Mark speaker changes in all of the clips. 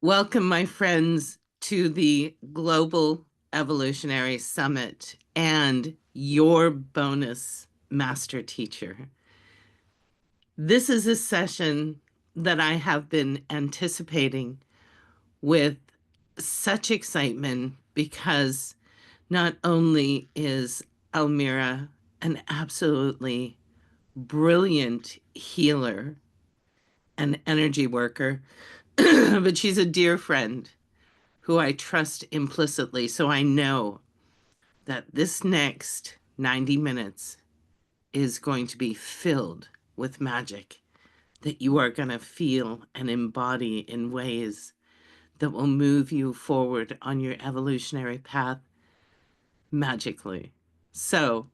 Speaker 1: Welcome, my friends, to the Global Evolutionary Summit and your bonus master teacher. This is a session that I have been anticipating with such excitement because not only is Almira an absolutely brilliant healer and energy worker, but she's a dear friend who I trust implicitly. So I know that this next 90 minutes is going to be filled with magic that you are going to feel and embody in ways that will move you forward on your evolutionary path magically. So,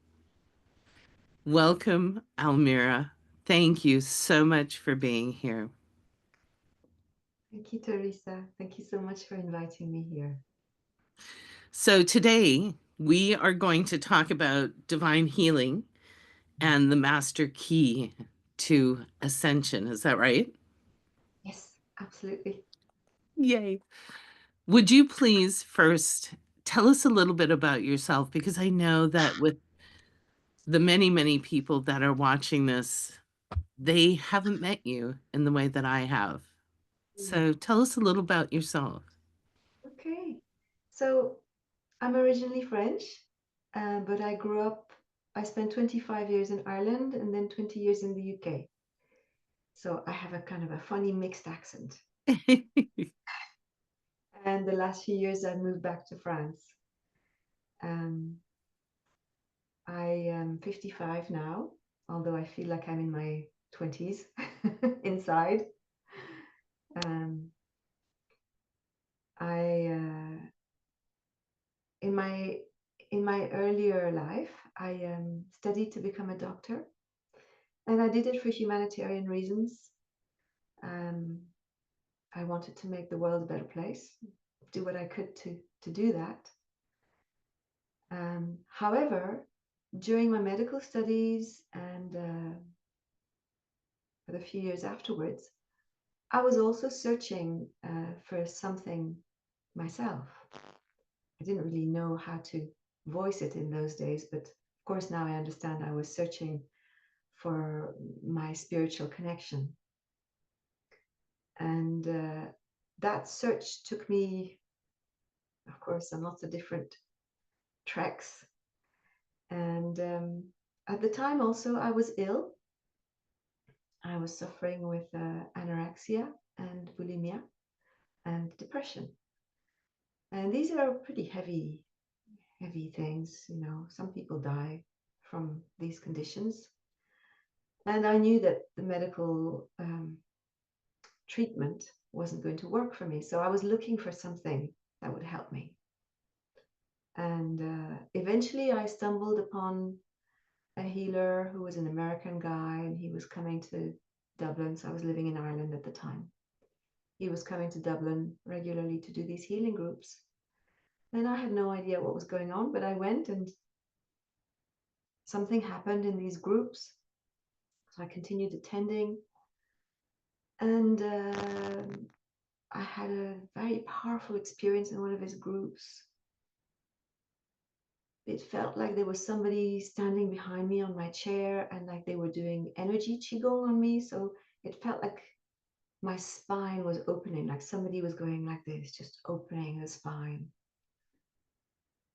Speaker 1: welcome, Almira. Thank you so much for being here.
Speaker 2: Thank you, Teresa. Thank you so much for inviting me here.
Speaker 1: So, today we are going to talk about divine healing and the master key to ascension. Is that right?
Speaker 2: Yes, absolutely.
Speaker 1: Yay. Would you please first tell us a little bit about yourself? Because I know that with the many, many people that are watching this, they haven't met you in the way that I have.
Speaker 2: Mm.
Speaker 1: So tell us a little about yourself.
Speaker 2: Okay. So I'm originally French, but I spent 25 years in Ireland and then 20 years in the UK. So I have a kind of a funny mixed accent. And the last few years I moved back to France. Um, I am 55 now, although I feel like I'm in my 20s inside. Um, I in my earlier life, I studied to become a doctor, and I did it for humanitarian reasons. Um, I wanted to make the world a better place, do what I could to do that. However, during my medical studies and for the few years afterwards, I was also searching for something myself. I didn't really know how to voice it in those days, but of course now I understand I was searching for my spiritual connection. And that search took me, of course, on lots of different tracks. And at the time also, I was ill. I was suffering with anorexia and bulimia and depression. And these are pretty heavy things. You know, some people die from these conditions. And I knew that the medical treatment wasn't going to work for me. So I was looking for something that would help me. And eventually I stumbled upon a healer who was an American guy, and he was coming to Dublin. So I was living in Ireland at the time. He was coming to Dublin regularly to do these healing groups. And I had no idea what was going on, but I went and something happened in these groups. So I continued attending. And I had a very powerful experience in one of his groups. It felt like there was somebody standing behind me on my chair and like they were doing energy qigong on me. So it felt like my spine was opening, like somebody was going like this, just opening the spine.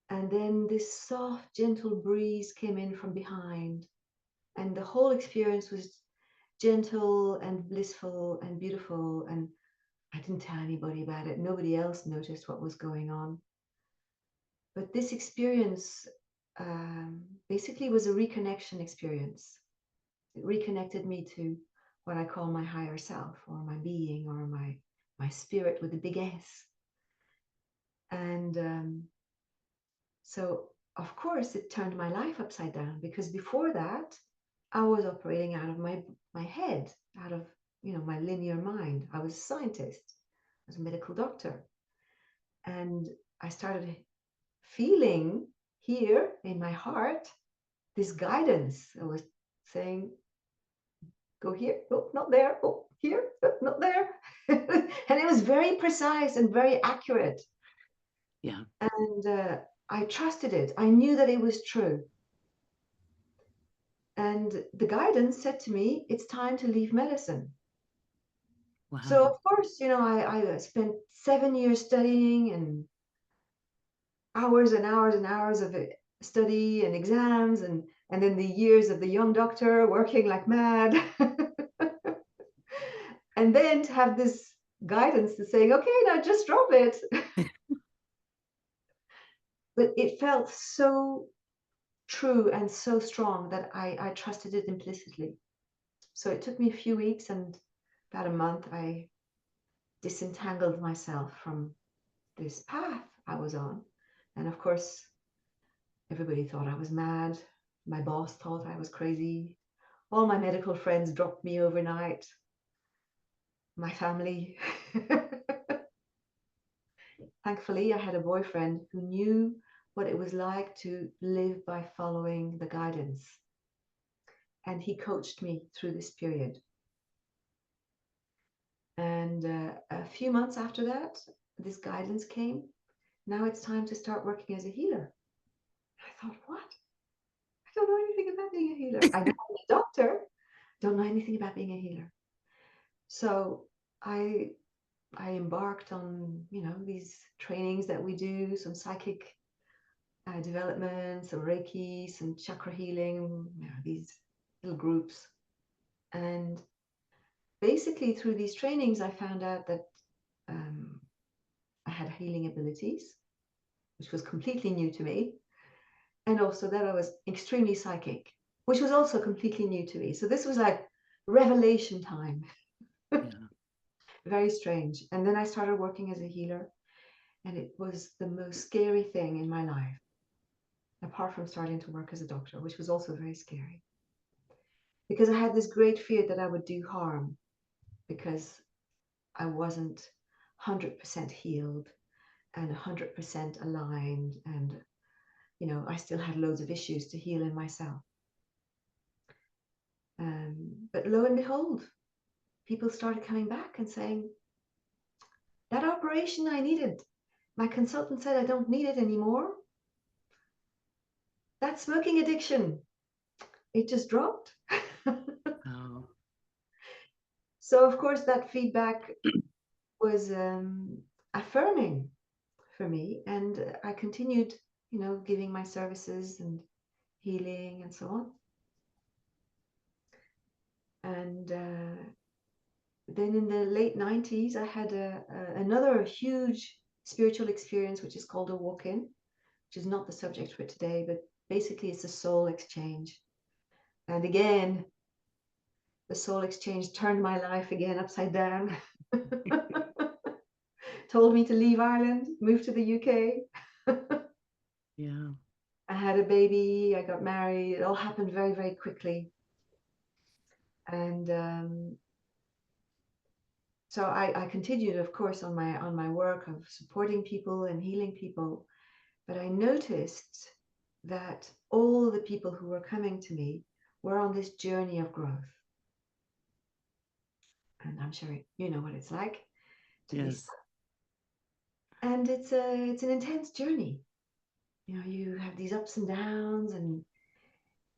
Speaker 2: And then this soft, gentle breeze came in from behind, and the whole experience was gentle and blissful and beautiful. And I didn't tell anybody about it. Nobody else noticed what was going on. But this experience basically was a reconnection experience. It reconnected me to what I call my higher self, or my being, or my spirit with a big S. And so, of course, it turned my life upside down, because before that, I was operating out of my head, out of my linear mind. I was a scientist, I was a medical doctor, and I started feeling here in my heart this guidance. I was saying, go here, oh, not there, oh, here, oh, not there. And it was very precise and very accurate.
Speaker 1: Yeah.
Speaker 2: And I trusted it. I knew that it was true. And the guidance said to me, it's time to leave medicine. So
Speaker 1: Wow.
Speaker 2: of course, I spent 7 years studying and hours and hours and hours of study and exams, and then the years of the young doctor working like mad. And then to have this guidance to saying, okay, now just drop it. But it felt so true and so strong that I trusted it implicitly. So it took me a few weeks, and about a month, I disentangled myself from this path I was on. And of course, everybody thought I was mad. My boss thought I was crazy. All my medical friends dropped me overnight. My family. Thankfully, I had a boyfriend who knew what it was like to live by following the guidance. And he coached me through this period. And a few months after that, this guidance came. Now it's time to start working as a healer. I thought, what? I don't know anything about being a healer. I know I'm a doctor, don't know anything about being a healer. So I embarked on, these trainings that we do, some psychic development, some Reiki, some chakra healing, these little groups. And basically through these trainings, I found out that I had healing abilities, which was completely new to me. And also that I was extremely psychic, which was also completely new to me. So this was like revelation time.
Speaker 1: Yeah.
Speaker 2: Very strange. And then I started working as a healer, and it was the most scary thing in my life, apart from starting to work as a doctor, which was also very scary. Because I had this great fear that I would do harm because I wasn't 100% healed and 100% aligned. And, I still had loads of issues to heal in myself. But lo and behold, people started coming back and saying, that operation I needed, my consultant said I don't need it anymore. That smoking addiction, it just dropped.
Speaker 1: Oh,
Speaker 2: So, of course, that feedback was affirming for me. And I continued, giving my services and healing and so on. And then in the late 90s, I had another huge spiritual experience, which is called a walk-in, which is not the subject for today, but basically it's a soul exchange. And again, the soul exchange turned my life again upside down. Told me to leave Ireland, move to the UK.
Speaker 1: yeah.
Speaker 2: I had a baby, I got married. It all happened very, very quickly. And so I continued, of course, on my work of supporting people and healing people. But I noticed that all the people who were coming to me were on this journey of growth. And I'm sure you know what it's like to be
Speaker 1: Yes.
Speaker 2: stuck. And it's an intense journey. You have these ups and downs and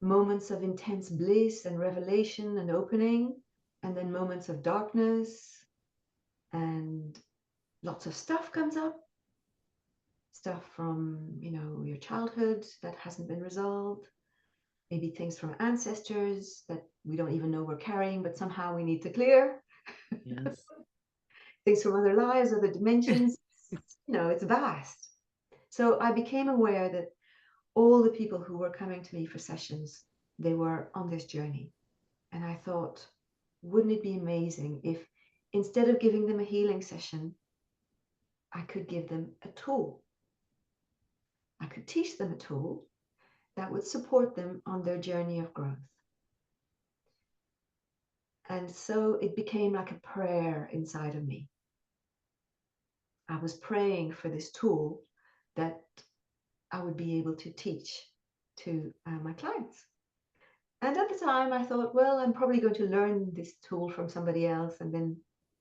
Speaker 2: moments of intense bliss and revelation and opening, and then moments of darkness, and lots of stuff comes up. Stuff from, your childhood that hasn't been resolved. Maybe things from ancestors that we don't even know we're carrying, but somehow we need to clear.
Speaker 1: Yes.
Speaker 2: Things from other lives, other dimensions. It's vast. So I became aware that all the people who were coming to me for sessions, they were on this journey. And I thought, wouldn't it be amazing if instead of giving them a healing session, I could give them a tool. I could teach them a tool that would support them on their journey of growth. And so it became like a prayer inside of me. I was praying for this tool that I would be able to teach to my clients. And at the time, I thought, well, I'm probably going to learn this tool from somebody else and then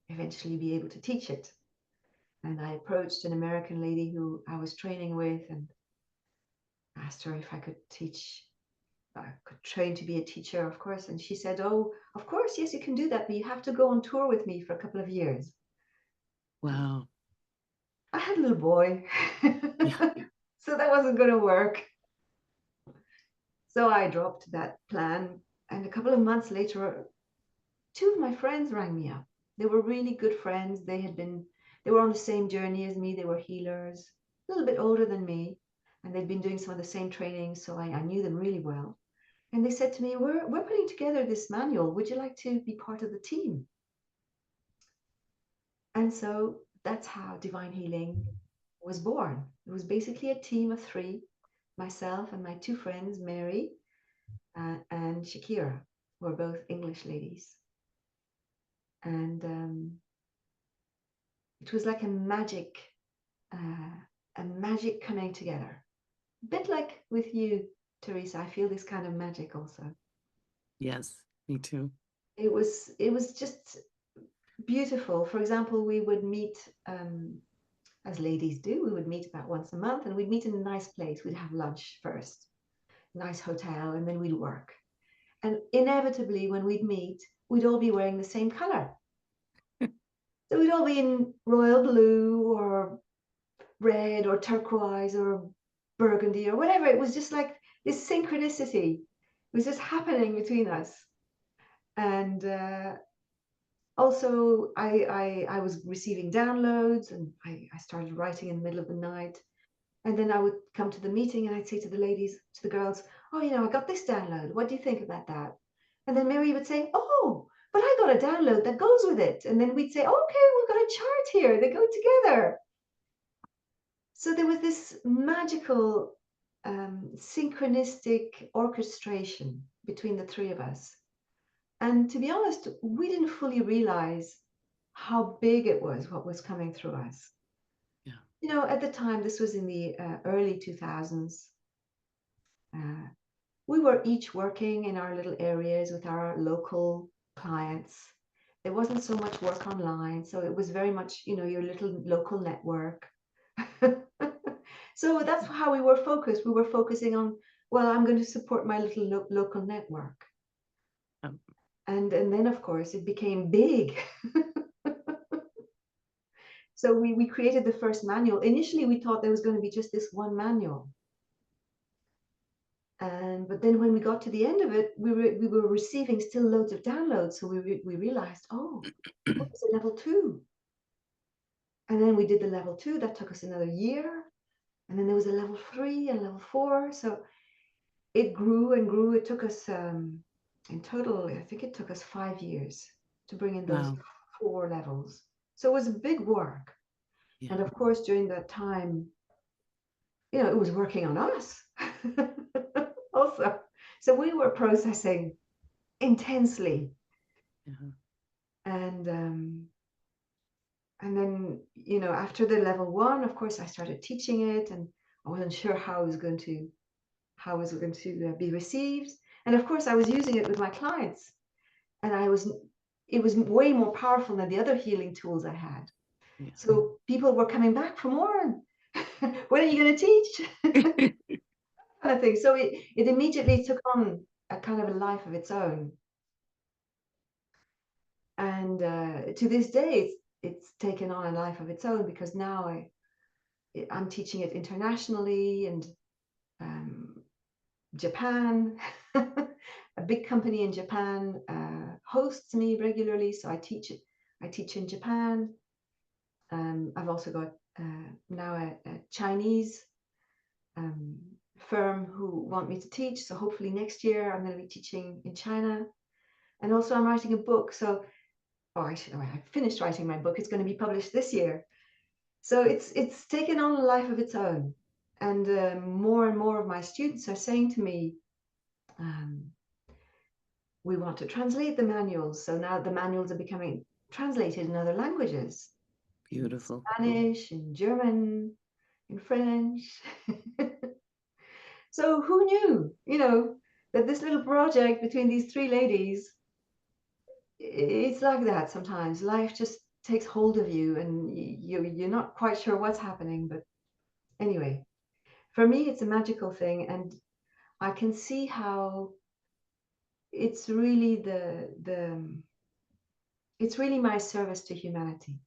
Speaker 2: eventually be able to teach it. And I approached an American lady who I was training with and asked her if I could teach, I could train to be a teacher, of course. And she said, "Oh, of course, yes, you can do that, but you have to go on tour with me for a couple of years." And
Speaker 1: Wow.
Speaker 2: I had a little boy,
Speaker 1: Yeah.
Speaker 2: so that wasn't going to work. So I dropped that plan. And a couple of months later, two of my friends rang me up. They were really good friends. They were on the same journey as me. They were healers, a little bit older than me, and they'd been doing some of the same training, so I knew them really well. And they said to me, we're putting together this manual. Would you like to be part of the team? And so that's how Divine Healing was born. It was basically a team of three, myself and my two friends, Mary and Shakira, who are both English ladies. And it was like a magic coming together. A bit like with you, Teresa. I feel this kind of magic also.
Speaker 1: Yes, me too.
Speaker 2: It was just beautiful. For example, we would meet as ladies do. We would meet about once a month, and we'd meet in a nice place. We'd have lunch first, nice hotel, and then we'd work. And inevitably, when we'd meet, we'd all be wearing the same color. So we'd all be in royal blue or red or turquoise or burgundy or whatever. It was just like this synchronicity was just happening between us. And also, I was receiving downloads, and I started writing in the middle of the night. And then I would come to the meeting and I'd say to the ladies, to the girls, "Oh, I got this download. What do you think about that?" And then Mary would say, "Oh, but I got a download that goes with it." And then we'd say, "Okay, we've got a chart here. They go together." So there was this magical synchronistic orchestration between the three of us. And to be honest, we didn't fully realize how big it was, what was coming through us.
Speaker 1: Yeah.
Speaker 2: At the time, this was in the early 2000s. Uh, we were each working in our little areas with our local clients. There wasn't so much work online, so it was very much, your little local network. So that's how we were focused. We were focusing on, well, I'm going to support my little local network.
Speaker 1: Um,
Speaker 2: And then, of course, it became big. So we created the first manual. Initially, we thought there was going to be just this one manual. But then when we got to the end of it, we were receiving still loads of downloads. So we realized, oh, it's a level 2. And then we did the level 2. That took us another year. And then there was a level 3 and level 4. So it grew and grew. It took us, in total, I think it took us 5 years to bring in those
Speaker 1: wow.
Speaker 2: 4 levels. So it was a big work.
Speaker 1: Yeah.
Speaker 2: And of course, during that time, it was working on us also. So we were processing intensely.
Speaker 1: Yeah.
Speaker 2: And then, after the level 1, of course, I started teaching it, and I wasn't sure how it was going to be received. And of course, I was using it with my clients, and it was way more powerful than the other healing tools I had.
Speaker 1: Yeah.
Speaker 2: So people were coming back for more. When are you going to teach? Kind of thing. So it immediately took on a kind of a life of its own. And to this day, it's taken on a life of its own, because now I'm teaching it internationally, and Japan, a big company in Japan hosts me regularly, so I teach it. I teach in Japan. I've also got now a Chinese firm who want me to teach. So hopefully next year I'm going to be teaching in China. And also I'm writing a book. So I finished writing my book. It's going to be published this year. So it's taken on a life of its own. And more and more of my students are saying to me, we want to translate the manuals. So now the manuals are becoming translated in other languages, in
Speaker 1: Beautiful.
Speaker 2: Spanish, in German, in French. So who knew, that this little project between these three ladies, it's like that sometimes. Life just takes hold of you, and you're not quite sure what's happening. But anyway, for me, it's a magical thing, and I can see how it's really it's really my service to humanity,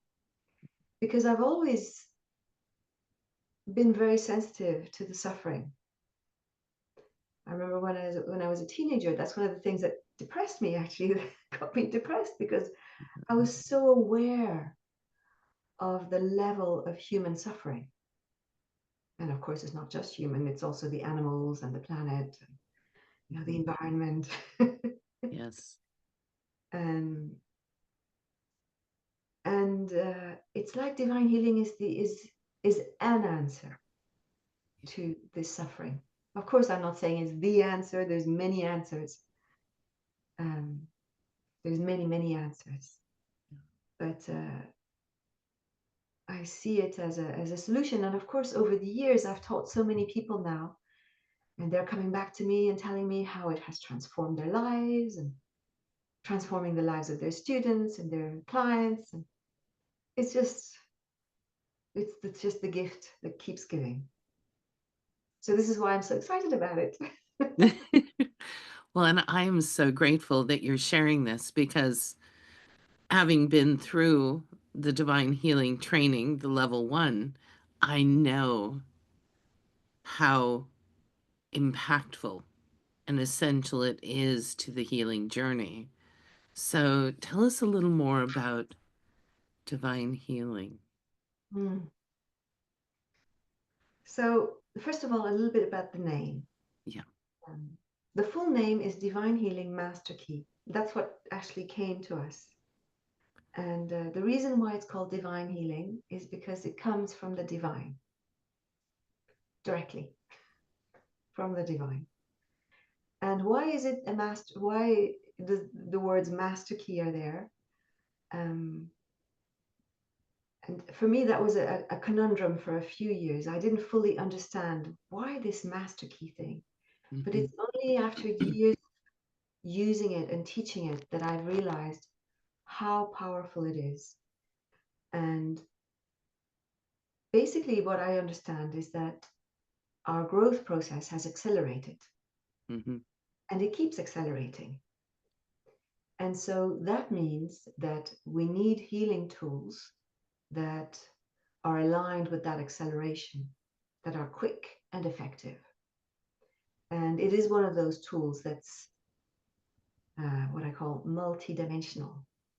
Speaker 2: because I've always been very sensitive to the suffering. I remember when I was a teenager, that's one of the things that depressed me, actually, that got me depressed, because I was so aware of the level of human suffering. And of course, it's not just human, it's also the animals and the planet, you know, the environment.
Speaker 1: Yes.
Speaker 2: And it's like divine healing is an answer to this suffering. Of course, I'm not saying it's the answer. There's many answers. There's many answers, but I see it as a solution. And of course, over the years, I've taught so many people now, and they're coming back to me and telling me how it has transformed their lives and transforming the lives of their students and their clients. And it's just the gift that keeps giving. So this is why I'm so excited about it.
Speaker 1: Well, and I'm so grateful that you're sharing this, because having been through the divine healing training, the level 1, I know how impactful and essential it is to the healing journey. So tell us a little more about divine healing.
Speaker 2: Mm. So first of all, a little bit about the name.
Speaker 1: Yeah.
Speaker 2: The full name is Divine Healing Master Key. That's what actually came to us. And the reason why it's called divine healing is because it comes from the divine, directly from the divine. And why is it a master? Why the words master key are there? And for me, that was a conundrum for a few years. I didn't fully understand why this master key thing. But it's only after years using it and teaching it that I've realized how powerful it is. And basically, what I understand is that our growth process has accelerated, and it keeps accelerating. And so that means that we need healing tools that are aligned with that acceleration, that are quick and effective. And it is one of those tools that's what I call multidimensional.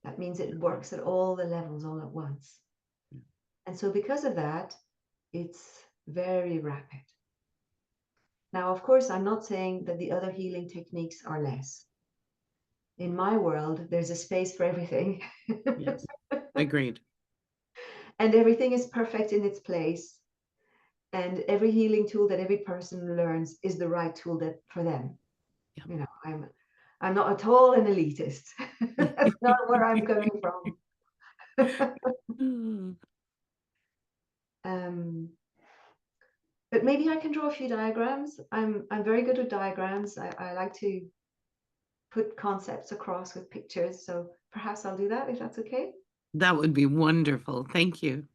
Speaker 2: That means it works at all the levels all at once. And so because of that, it's very rapid. Now, of course, I'm not saying that the other healing techniques are less. In my world, there's a space for everything.
Speaker 1: Yes. Agreed.
Speaker 2: And everything is perfect in its place. And every healing tool that every person learns is the right tool for them.
Speaker 1: Yeah.
Speaker 2: You know, I'm not at all an elitist. That's not where I'm coming from. But maybe I can draw a few diagrams. I'm very good at diagrams. I like to put concepts across with pictures. So perhaps I'll do that, if that's okay.
Speaker 1: That would be wonderful. Thank you.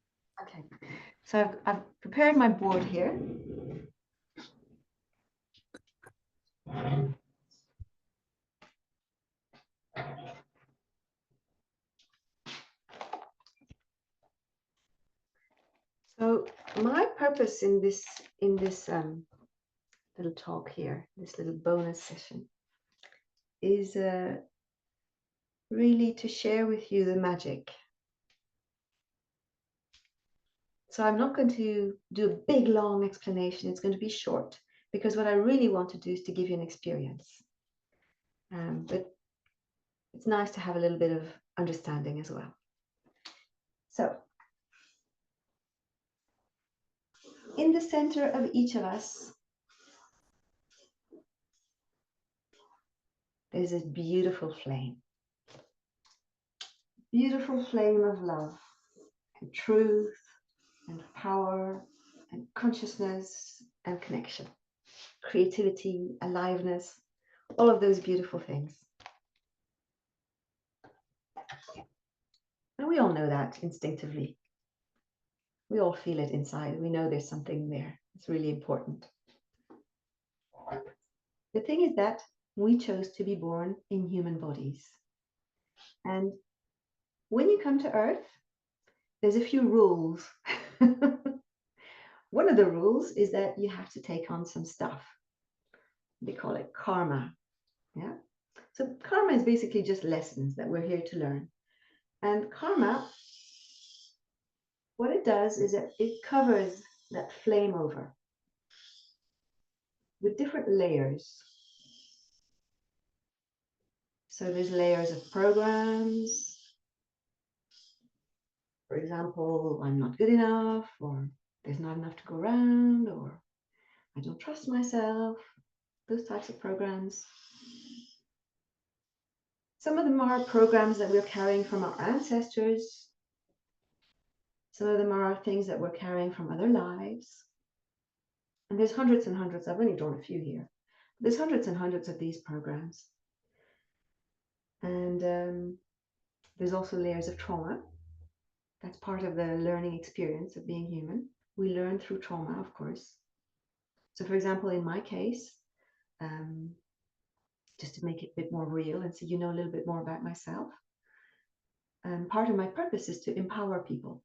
Speaker 2: Okay. So I've prepared my board here. So my purpose in this little talk here, this little bonus session, is really to share with you the magic. So I'm not going to do a big, long explanation. It's going to be short, because what I really want to do is to give you an experience. But it's nice to have a little bit of understanding as well. So in the center of each of us, there's a beautiful flame of love and truth and power and consciousness and connection, creativity, aliveness, all of those beautiful things. And we all know that instinctively. We all feel it inside. We know there's something there. It's really important. The thing is that we chose to be born in human bodies. And when you come to Earth, there's a few rules. One of the rules is that you have to take on some stuff. They call it karma. Yeah. So karma is basically just lessons that we're here to learn. And karma, what it does is that it covers that flame over with different layers. So there's layers of programs. For example, I'm not good enough, or there's not enough to go around, or I don't trust myself. Those types of programs. Some of them are programs that we're carrying from our ancestors. Some of them are things that we're carrying from other lives. And there's hundreds and hundreds. I've only drawn a few here. There's hundreds and hundreds of these programs. And there's also layers of trauma. That's part of the learning experience of being human. We learn through trauma, of course. So, for example, in my case, just to make it a bit more real and so you know a little bit more about myself, part of my purpose is to empower people.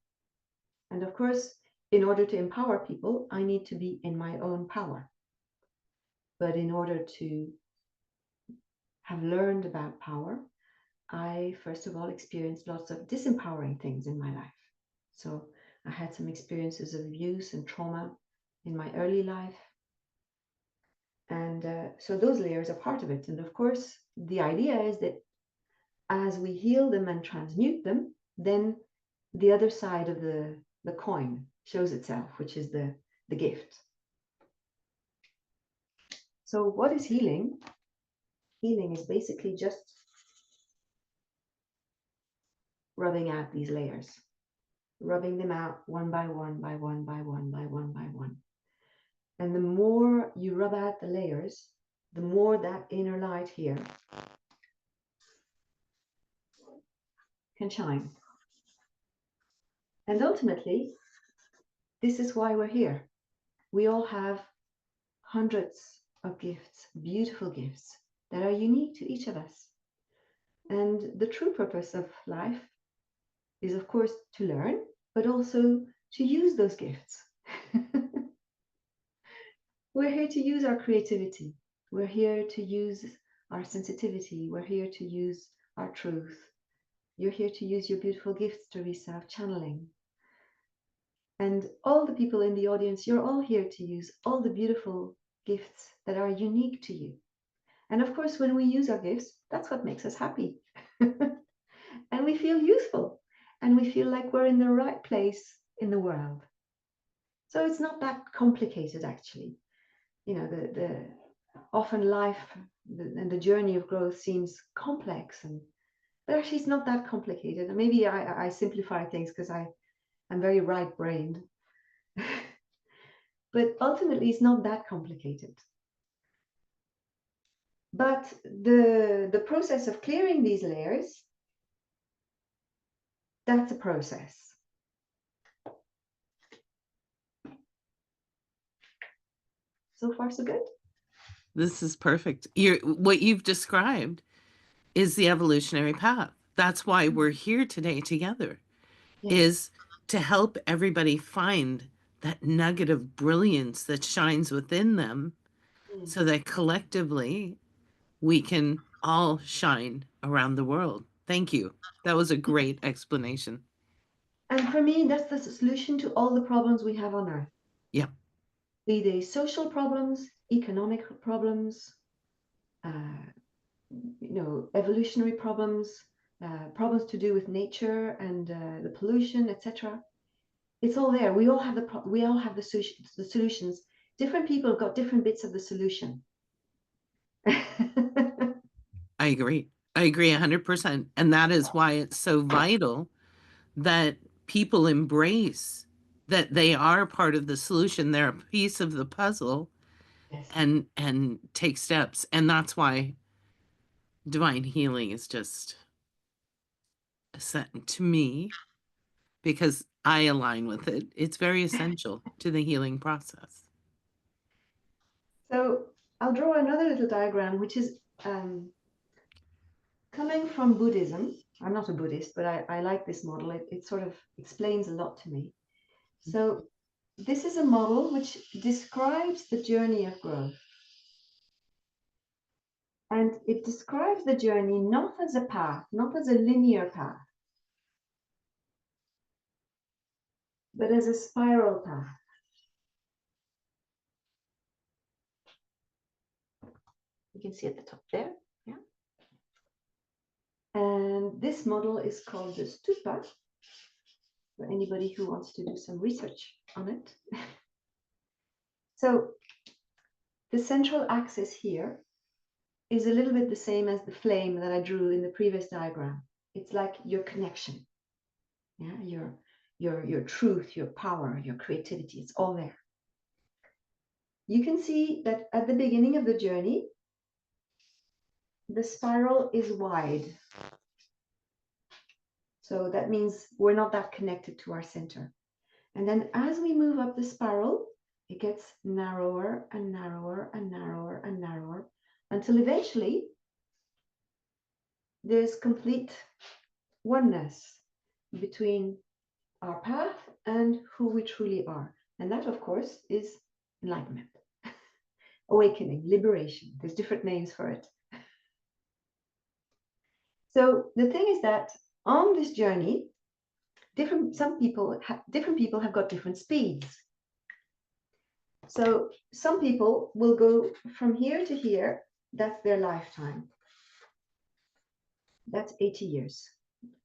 Speaker 2: And of course, in order to empower people, I need to be in my own power. But in order to have learned about power, I first of all experienced lots of disempowering things in my life. So I had some experiences of abuse and trauma in my early life. And so those layers are part of it. And of course, the idea is that as we heal them and transmute them, then the other side of the coin shows itself, which is the gift. So what is healing? Healing is basically just rubbing out these layers, rubbing them out one by one, by one, by one, by one, by one. And the more you rub out the layers, the more that inner light here can shine. And ultimately, this is why we're here. We all have hundreds of gifts, beautiful gifts that are unique to each of us. And the true purpose of life is, of course, to learn, but also to use those gifts. We're here to use our creativity. We're here to use our sensitivity. We're here to use our truth. You're here to use your beautiful gifts, Teresa, of channeling. And all the people in the audience, you're all here to use all the beautiful gifts that are unique to you. And of course, when we use our gifts, that's what makes us happy. And we feel useful. And we feel like we're in the right place in the world. So it's not that complicated, actually. You know, the often life and the journey of growth seems complex, but actually it's not that complicated. And maybe I simplify things because I'm very right-brained. But ultimately, it's not that complicated. But the process of clearing these layers, that's a process. So far, so good.
Speaker 1: This is perfect. What you've described is the evolutionary path. That's why we're here today together,
Speaker 2: Yes.
Speaker 1: is to help everybody find that nugget of brilliance that shines within them
Speaker 2: Mm.
Speaker 1: so that collectively we can all shine around the world. Thank you. That was a great explanation.
Speaker 2: And for me, that's the solution to all the problems we have on Earth.
Speaker 1: Yeah,
Speaker 2: Be they social problems, economic problems, evolutionary problems, problems to do with nature and the pollution, etc. It's all there. We all have the solutions. Different people have got different bits of the solution.
Speaker 1: I agree. I agree 100%. And that is why it's so vital that people embrace that they are part of the solution. They're a piece of the puzzle
Speaker 2: Yes.
Speaker 1: and take steps. And that's why divine healing is just to me, because I align with it, it's very essential to the healing process.
Speaker 2: So I'll draw another little diagram, which is coming from Buddhism. I'm not a Buddhist, but I like this model. It sort of explains a lot to me. So this is a model which describes the journey of growth. And it describes the journey not as a path, not as a linear path, but as a spiral path. You can see at the top there. Yeah. And this model is called the stupa, for anybody who wants to do some research on it. So the central axis here is a little bit the same as the flame that I drew in the previous diagram. It's like your connection, yeah, your truth, your power, your creativity. It's all there. You can see that at the beginning of the journey, the spiral is wide. So that means we're not that connected to our center. And then as we move up the spiral, it gets narrower and narrower and narrower and narrower until eventually there's complete oneness between our path and who we truly are. And that, of course, is enlightenment, awakening, liberation. There's different names for it. So the thing is that on this journey, different people have got different speeds. So some people will go from here to here. That's their lifetime. That's 80 years.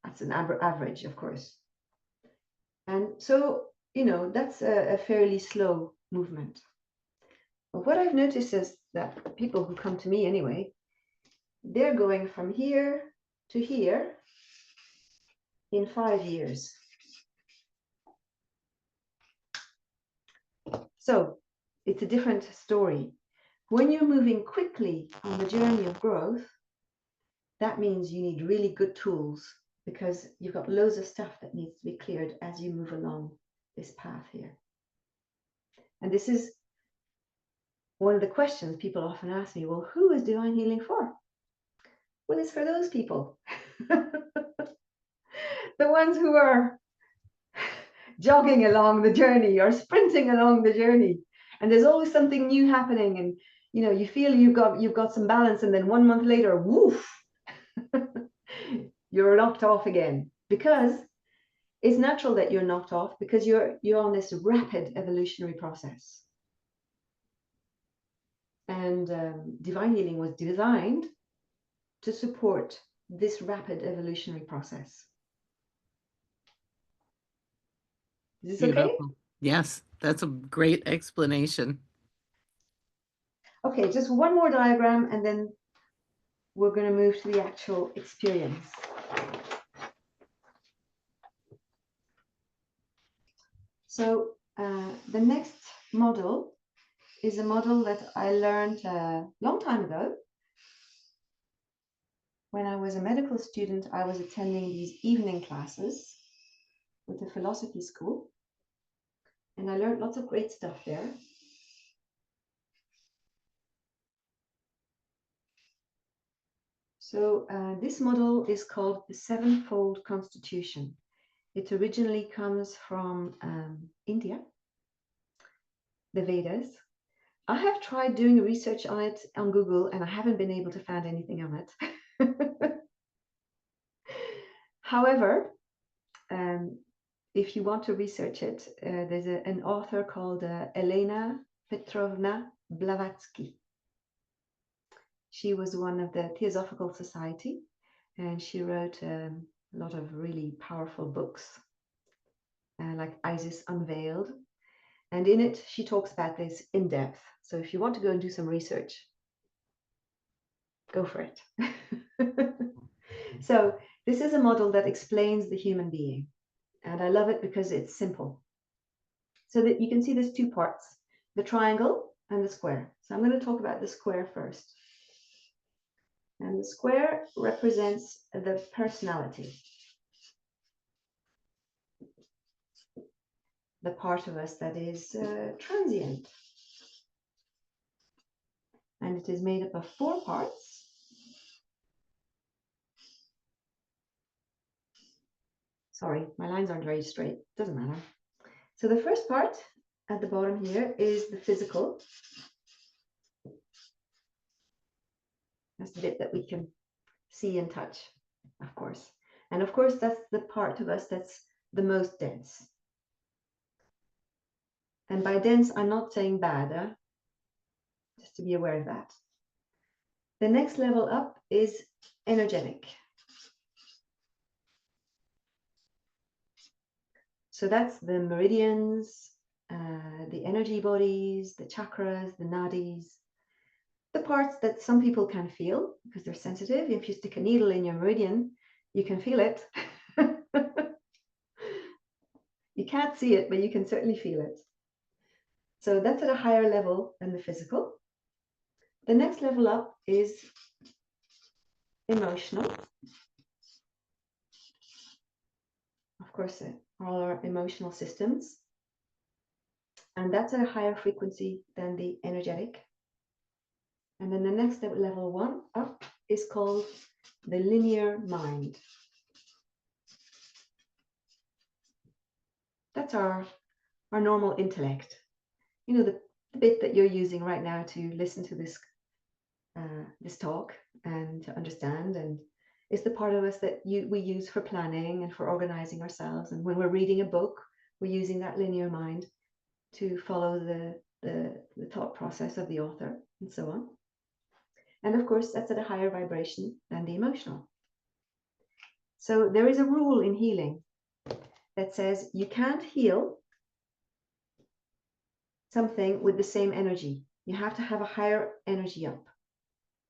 Speaker 2: That's an average, of course. And so, that's a fairly slow movement. But what I've noticed is that people who come to me anyway, they're going from here to here in 5 years. So it's a different story. When you're moving quickly on the journey of growth, that means you need really good tools because you've got loads of stuff that needs to be cleared as you move along this path here. And this is one of the questions people often ask me, well, who is divine healing for? Well, it's for those people. The ones who are jogging along the journey or sprinting along the journey. And there's always something new happening. And, you feel you've got some balance. And then 1 month later, woof, you're knocked off again. Because it's natural that you're knocked off because you're on this rapid evolutionary process. And divine healing was designed to support this rapid evolutionary process. Is this okay?
Speaker 1: Yes, that's a great explanation.
Speaker 2: Okay, just one more diagram and then we're going to move to the actual experience. So the next model is a model that I learned a long time ago. When I was a medical student, I was attending these evening classes with the philosophy school. And I learned lots of great stuff there. So this model is called the Sevenfold Constitution. It originally comes from India, the Vedas. I have tried doing research on it on Google and I haven't been able to find anything on it. However, if you want to research it, there's an author called Elena Petrovna Blavatsky. She was one of the Theosophical Society, and she wrote a lot of really powerful books, like Isis Unveiled. And in it, she talks about this in depth. So if you want to go and do some research, go for it. So this is a model that explains the human being. And I love it because it's simple. So that you can see there's two parts, the triangle and the square. So I'm going to talk about the square first. And the square represents the personality. the part of us that is transient. And it is made up of 4 parts. Sorry, my lines aren't very straight. Doesn't matter. So the first part at the bottom here is the physical. That's the bit that we can see and touch, of course. And of course, that's the part of us that's the most dense. And by dense, I'm not saying bad, just to be aware of that. The next level up is energetic. So that's the meridians, the energy bodies, the chakras, the nadis, the parts that some people can feel because they're sensitive. If you stick a needle in your meridian, you can feel it. You can't see it, but you can certainly feel it. So that's at a higher level than the physical. The next level up is emotional. Of course, all our emotional systems. And that's at a higher frequency than the energetic. And then the next level 1 up is called the linear mind. That's our normal intellect. You know, the bit that you're using right now to listen to this this talk and to understand, and it's the part of us that we use for planning and for organizing ourselves. And when we're reading a book, we're using that linear mind to follow the thought process of the author and so on. And of course, that's at a higher vibration than the emotional. So there is a rule in healing that says you can't heal something with the same energy. You have to have a higher energy up.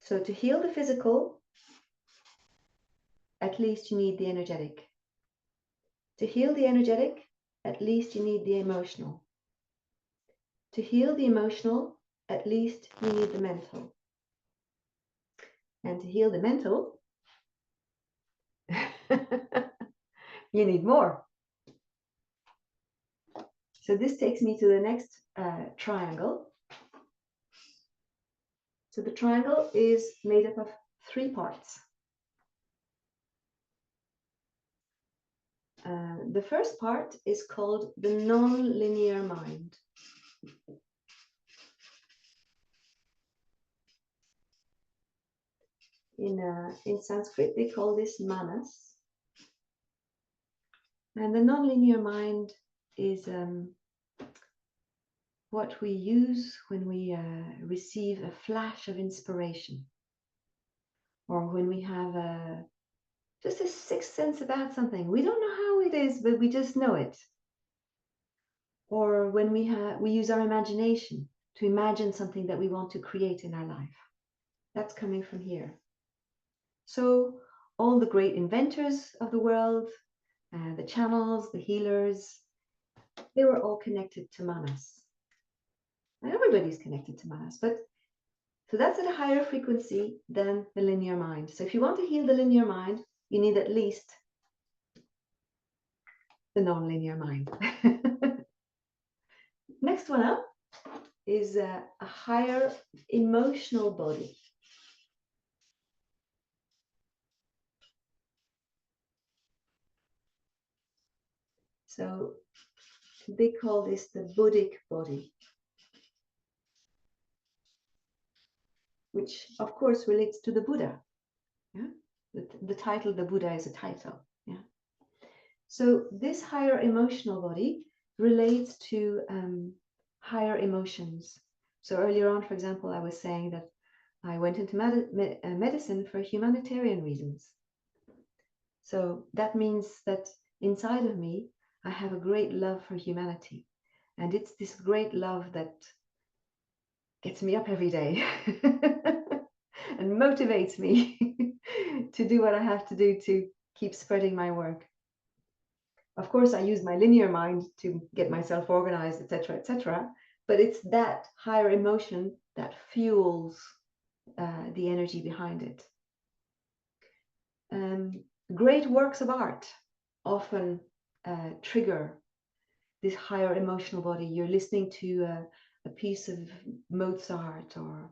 Speaker 2: So to heal the physical, at least you need the energetic. To heal the energetic, at least you need the emotional. To heal the emotional, at least you need the mental. And to heal the mental, you need more. So this takes me to the next triangle. So the triangle is made up of 3 parts. The first part is called the non-linear mind. In Sanskrit, they call this manas. And the non-linear mind is what we use when we receive a flash of inspiration, or when we have just a sixth sense about something. We don't know how it is, but we just know it. Or when we use our imagination to imagine something that we want to create in our life. That's coming from here. So all the great inventors of the world, the channels, the healers, they were all connected to manas. And everybody's connected to manas, but so that's at a higher frequency than the linear mind. So if you want to heal the linear mind, you need at least the non-linear mind. Next one up is a higher emotional body. So they call this the Buddhic body, which of course relates to the Buddha. Yeah? The title, the Buddha, is a title. Yeah. So this higher emotional body relates to higher emotions. So earlier on, for example, I was saying that I went into medicine for humanitarian reasons. So that means that inside of me, I have a great love for humanity. And it's this great love that gets me up every day and motivates me to do what I have to do to keep spreading my work. Of course, I use my linear mind to get myself organized, etc., etc. But it's that higher emotion that fuels the energy behind it. Great works of art often trigger this higher emotional body. You're listening to a piece of Mozart or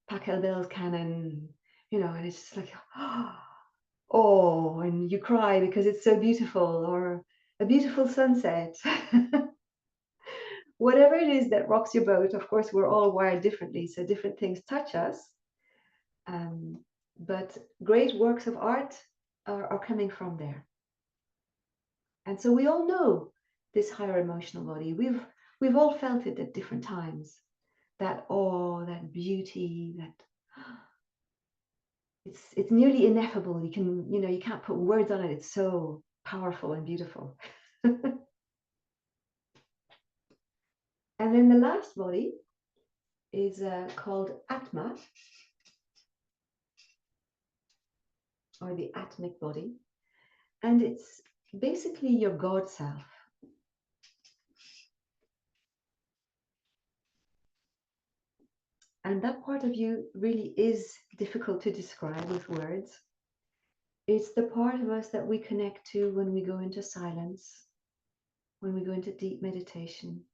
Speaker 2: Pachelbel's canon, you know, and it's just like, oh, and you cry because it's so beautiful, or a beautiful sunset. Whatever it is that rocks your boat, of course, we're all wired differently, so different things touch us. But great works of art are coming from there. And so we all know this higher emotional body. We've all felt it at different times. That awe, that beauty, that it's nearly ineffable. You can, you know, you can't put words on it. It's so powerful and beautiful. And then the last body is called Atma, or the Atmic body. And it's basically your God self. And that part of you really is difficult to describe with words. It's the part of us that we connect to when we go into silence, when we go into deep meditation.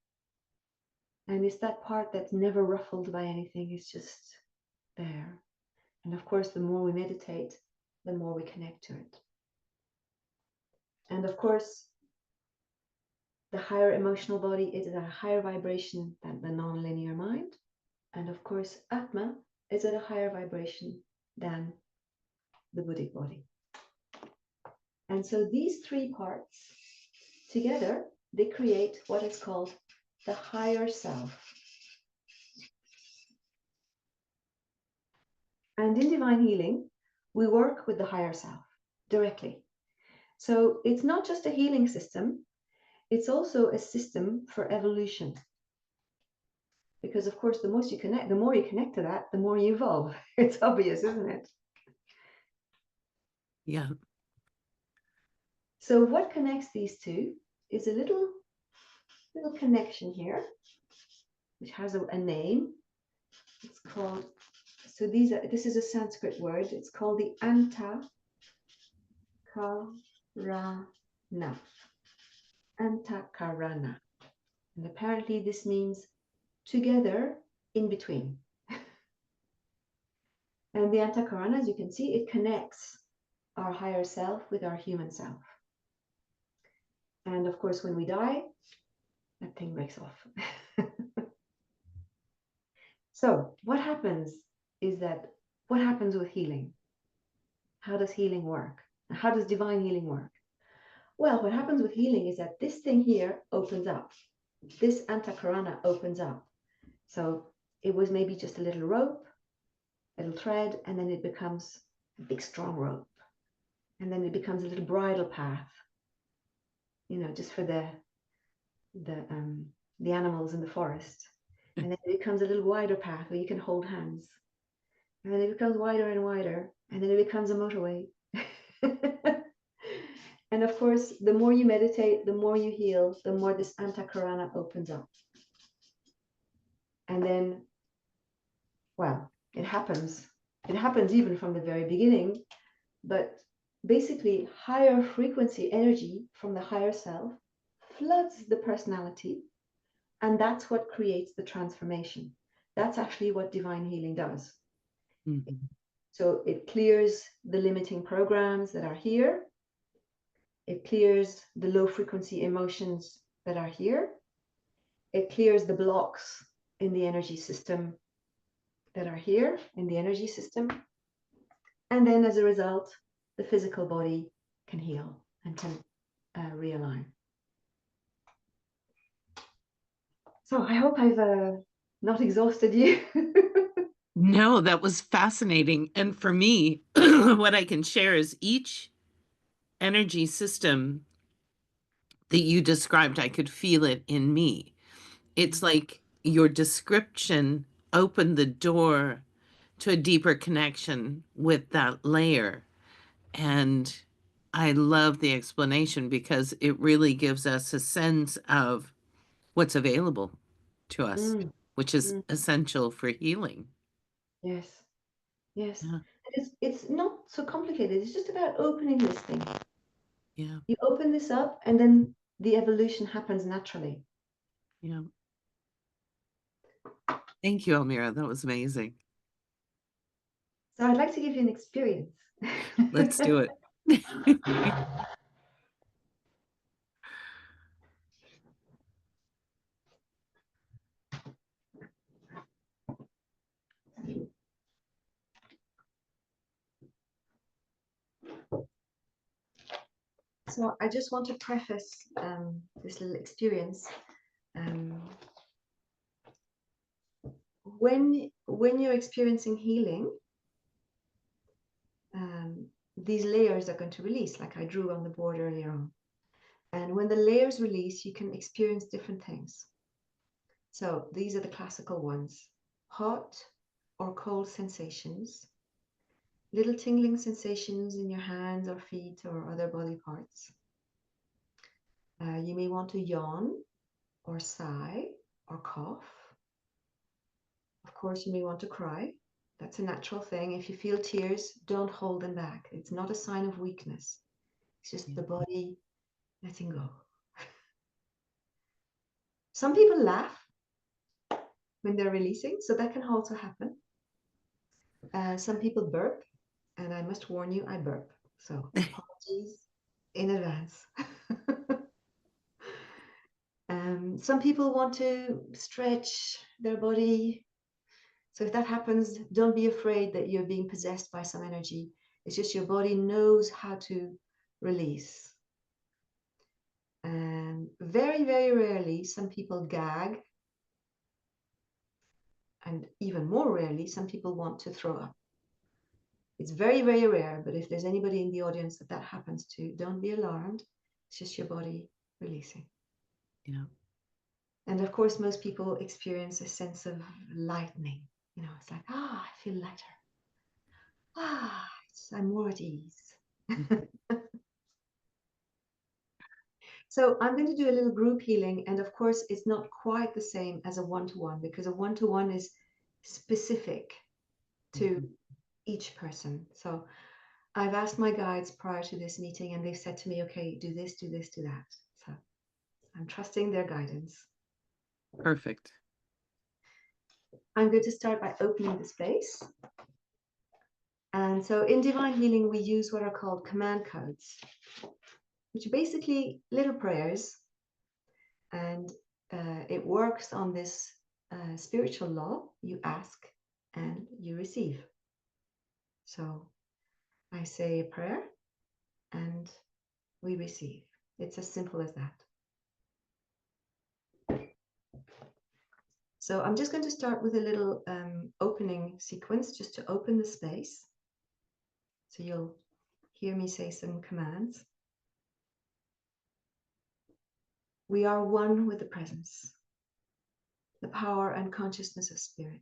Speaker 2: And it's that part that's never ruffled by anything, it's just there. And of course, the more we meditate, the more we connect to it. And of course, the higher emotional body is at a higher vibration than the non-linear mind. And of course, Atma is at a higher vibration than the Buddhic body. And so these three parts together, they create what is called the higher self. And in divine healing, we work with the higher self directly. So it's not just a healing system, it's also a system for evolution. Because of course, the more you connect to that, the more you evolve. It's obvious, isn't it?
Speaker 1: Yeah.
Speaker 2: So what connects these two is a little connection here, which has a name. It's called, so this is a Sanskrit word. It's called the Antakarana. Antakarana. And apparently this means together in between. And the Antakarana, as you can see, it connects our higher self with our human self. And of course, when we die, that thing breaks off. So what happens is that, what happens with healing? How does healing work? How does divine healing work? Well, what happens with healing is that this thing here opens up. This Antakarana opens up. So it was maybe just a little rope, a little thread, and then it becomes a big strong rope. And then it becomes a little bridle path, you know, just for the animals in the forest. And then it becomes a little wider path where you can hold hands. And then it becomes wider and wider, and then it becomes a motorway. And of course, the more you meditate, the more you heal, the more this Antakarana opens up. And then, well, it happens. It happens even from the very beginning, but basically higher frequency energy from the higher self floods the personality, and that's what creates the transformation. That's actually what divine healing does. Mm-hmm. So it clears the limiting programs that are here. It clears the low frequency emotions that are here. It clears the blocks in the energy system that are here in the energy system. And then as a result, the physical body can heal and can realign. So I hope I've not exhausted you.
Speaker 1: No, that was fascinating. And for me, what I can share is each energy system that you described, I could feel it in me. It's like your description opened the door to a deeper connection with that layer. And I love the explanation because it really gives us a sense of what's available to us, which is essential for healing.
Speaker 2: Yes, yes.
Speaker 1: Yeah.
Speaker 2: It's not so complicated. It's just about opening this thing.
Speaker 1: Yeah.
Speaker 2: You open this up, and then the evolution happens naturally.
Speaker 1: Yeah. Thank you, Almira. That was amazing.
Speaker 2: So I'd like to give you an experience.
Speaker 1: Let's do it.
Speaker 2: So I just want to preface this little experience. When you're experiencing healing, these layers are going to release, like I drew on the board earlier on. And when the layers release, you can experience different things. So these are the classical ones: hot or cold sensations, little tingling sensations in your hands or feet or other body parts. You may want to yawn or sigh or cough. Of course, you may want to cry. That's a natural thing. If you feel tears, don't hold them back. It's not a sign of weakness. It's just the body letting go. Some people laugh when they're releasing, so that can also happen. Some people burp, and I must warn you, I burp. So apologies in advance. Some people want to stretch their body. So if that happens, don't be afraid that you're being possessed by some energy. It's just your body knows how to release. And very, very rarely, some people gag. And even more rarely, some people want to throw up. It's very, very rare, but if there's anybody in the audience that happens to, don't be alarmed. It's just your body releasing.
Speaker 1: Yeah.
Speaker 2: And of course, most people experience a sense of lightening. You know, it's like, I feel lighter. I'm more at ease. So I'm going to do a little group healing. And of course, it's not quite the same as a one-to-one, because a one-to-one is specific to each person. So I've asked my guides prior to this meeting, and they've said to me, okay, do this, do this, do that. So I'm trusting their guidance.
Speaker 1: Perfect.
Speaker 2: I'm going to start by opening the space. And so in divine healing, we use what are called command codes, which are basically little prayers. And it works on this spiritual law: you ask and you receive. So I say a prayer and we receive. It's as simple as that. So I'm just going to start with a little opening sequence, just to open the space. So you'll hear me say some commands. We are one with the presence, the power and consciousness of spirit,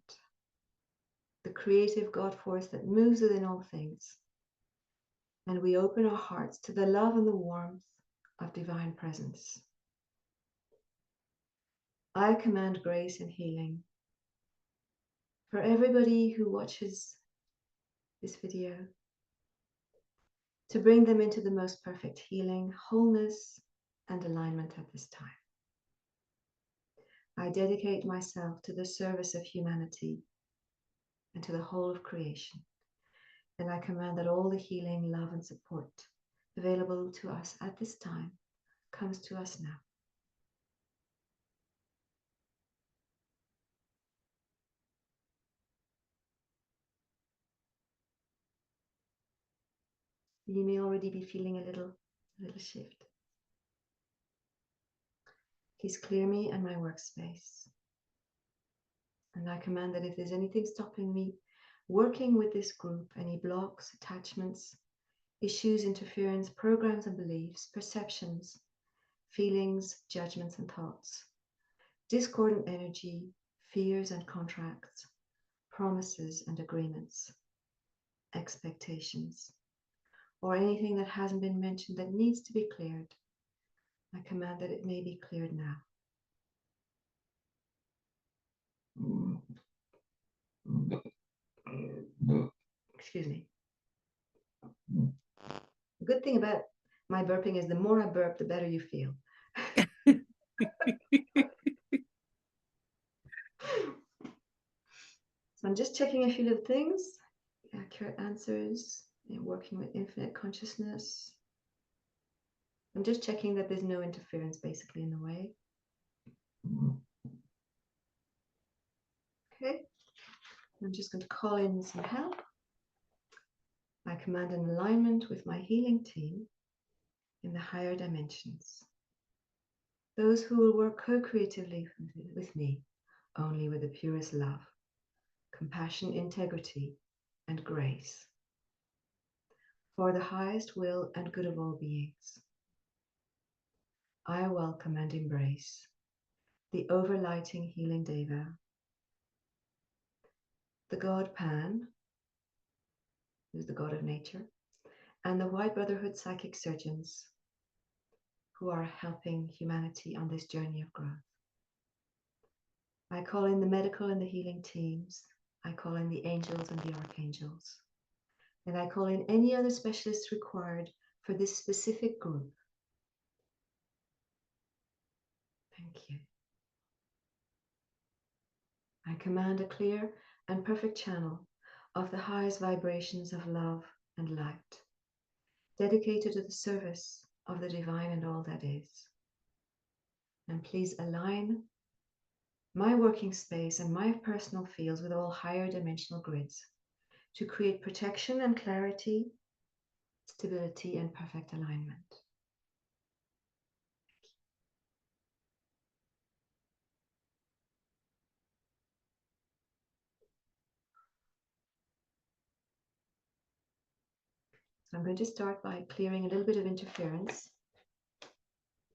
Speaker 2: the creative God force that moves within all things. And we open our hearts to the love and the warmth of divine presence. I command grace and healing for everybody who watches this video, to bring them into the most perfect healing, wholeness, and alignment at this time. I dedicate myself to the service of humanity and to the whole of creation. And I command that all the healing, love, and support available to us at this time comes to us now. You may already be feeling a little shift. Please clear me and my workspace. And I command that if there's anything stopping me working with this group, any blocks, attachments, issues, interference, programs and beliefs, perceptions, feelings, judgments and thoughts, discordant energy, fears and contracts, promises and agreements, expectations, or anything that hasn't been mentioned that needs to be cleared, I command that it may be cleared now. Excuse me. The good thing about my burping is the more I burp, the better you feel. So I'm just checking a few little things. Accurate answers, working with infinite consciousness. I'm just checking that there's no interference basically in the way. Okay, I'm just going to call in some help. I command an alignment with my healing team in the higher dimensions. Those who will work co-creatively with me only with the purest love, compassion, integrity, and grace for the highest will and good of all beings. I welcome and embrace the overlighting healing Deva, the god Pan, who's the god of nature, and the White Brotherhood psychic surgeons who are helping humanity on this journey of growth. I call in the medical and the healing teams. I call in the angels and the archangels. And I call in any other specialists required for this specific group. Thank you. I command a clear and perfect channel of the highest vibrations of love and light, dedicated to the service of the divine and all that is. And please align my working space and my personal fields with all higher dimensional grids to create protection and clarity, stability, and perfect alignment. So I'm going to start by clearing a little bit of interference.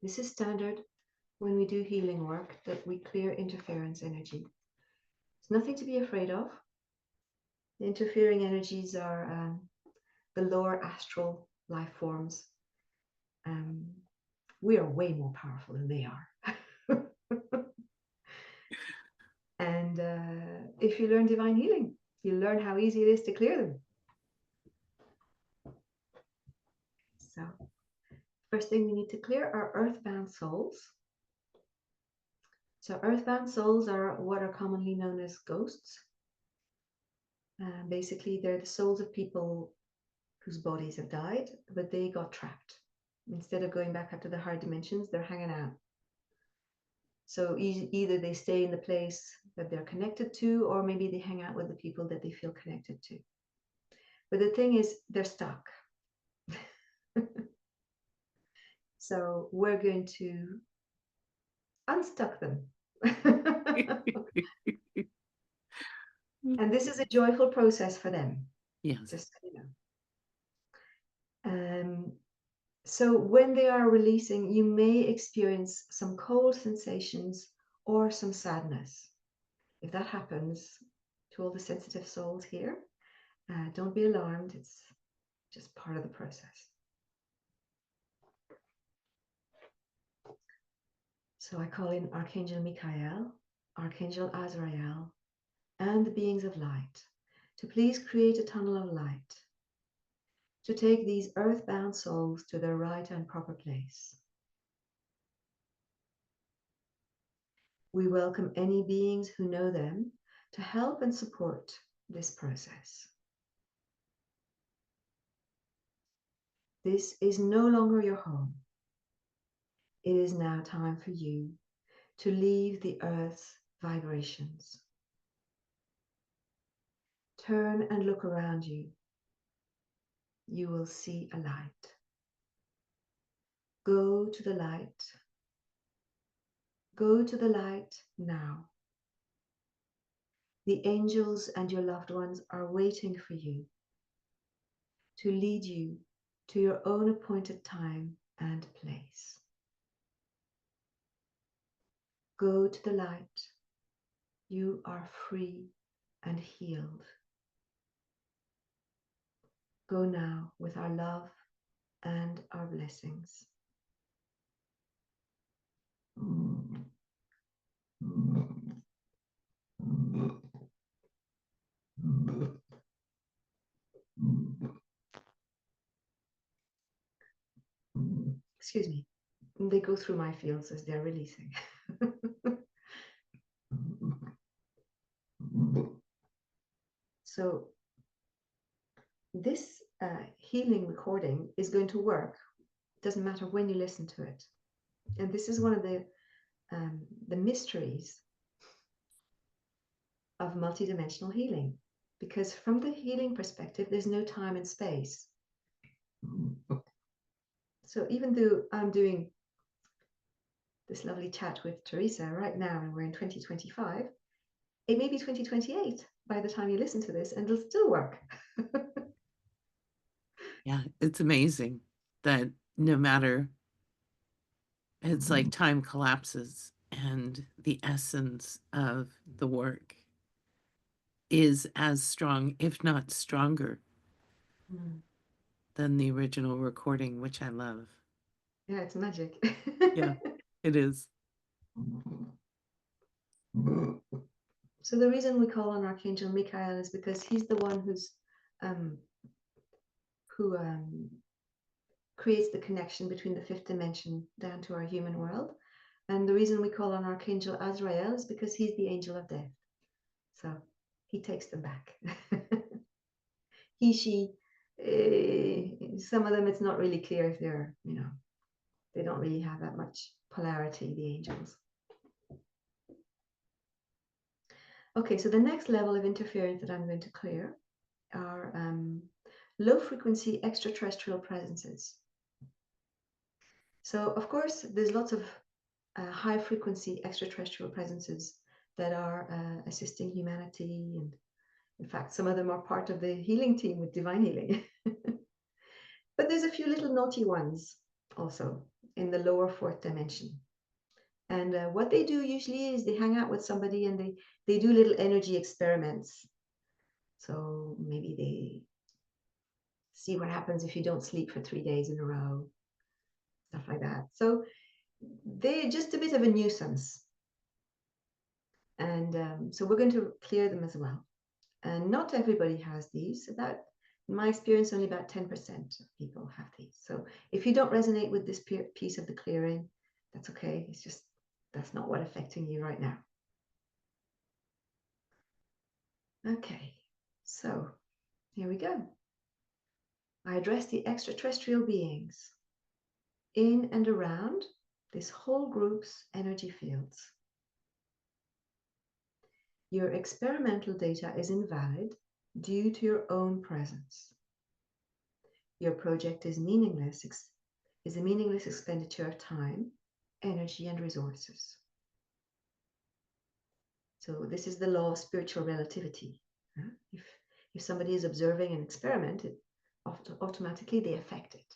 Speaker 2: This is standard when we do healing work, that we clear interference energy. There's nothing to be afraid of. The interfering energies are the lower astral life forms. We are way more powerful than they are. And if you learn divine healing, you learn how easy it is to clear them. So, first thing we need to clear are earthbound souls. So, earthbound souls are what are commonly known as ghosts. Basically, they're the souls of people whose bodies have died, but they got trapped. Instead of going back up to the higher dimensions, they're hanging out. So either they stay in the place that they're connected to, or maybe they hang out with the people that they feel connected to. But the thing is, they're stuck. So we're going to unstuck them. And this is a joyful process for them.
Speaker 1: Yes.
Speaker 2: Just so you know. So when they are releasing, you may experience some cold sensations or some sadness. If that happens to all the sensitive souls here, don't be alarmed. It's just part of the process. So I call in Archangel Michael, Archangel Azrael, and the beings of light to please create a tunnel of light to take these earthbound souls to their right and proper place. We welcome any beings who know them to help and support this process. This is no longer your home. It is now time for you to leave the earth's vibrations. Turn and look around you. You will see a light. Go to the light. Go to the light now. The angels and your loved ones are waiting for you to lead you to your own appointed time and place. Go to the light. You are free and healed. Go now with our love and our blessings. Excuse me. They go through my fields as they're releasing. So this healing recording is going to work. Doesn't matter when you listen to it. And this is one of the mysteries of multidimensional healing, because from the healing perspective, there's no time and space. So even though I'm doing this lovely chat with Teresa right now, and we're in 2025, it may be 2028 by the time you listen to this, and it'll still work.
Speaker 1: Yeah, it's amazing that no matter, it's like time collapses and the essence of the work is as strong, if not stronger, than the original recording, which I love.
Speaker 2: Yeah, it's magic.
Speaker 1: Yeah, it is.
Speaker 2: So the reason we call on Archangel Michael is because he's the one who creates the connection between the fifth dimension down to our human world. And the reason we call on Archangel Azrael is because he's the angel of death. So he takes them back. He, she, some of them, it's not really clear if they're, they don't really have that much polarity, the angels. Okay, so the next level of interference that I'm going to clear are low frequency extraterrestrial presences. So, of course, there's lots of high frequency extraterrestrial presences that are assisting humanity. And in fact, some of them are part of the healing team with divine healing. But there's a few little naughty ones also in the lower fourth dimension. And what they do usually is they hang out with somebody and they do little energy experiments. So maybe they see what happens if you don't sleep for 3 days in a row, stuff like that. So they're just a bit of a nuisance. And so we're going to clear them as well. And not everybody has these. About, in my experience, only about 10% of people have these. So if you don't resonate with this piece of the clearing, that's okay. It's just, that's not what's affecting you right now. Okay, so here we go. I address the extraterrestrial beings in and around this whole group's energy fields. Your experimental data is invalid due to your own presence. Your project is meaningless, is a meaningless expenditure of time, energy, and resources. So this is the law of spiritual relativity. If somebody is observing an experiment, automatically they affect it.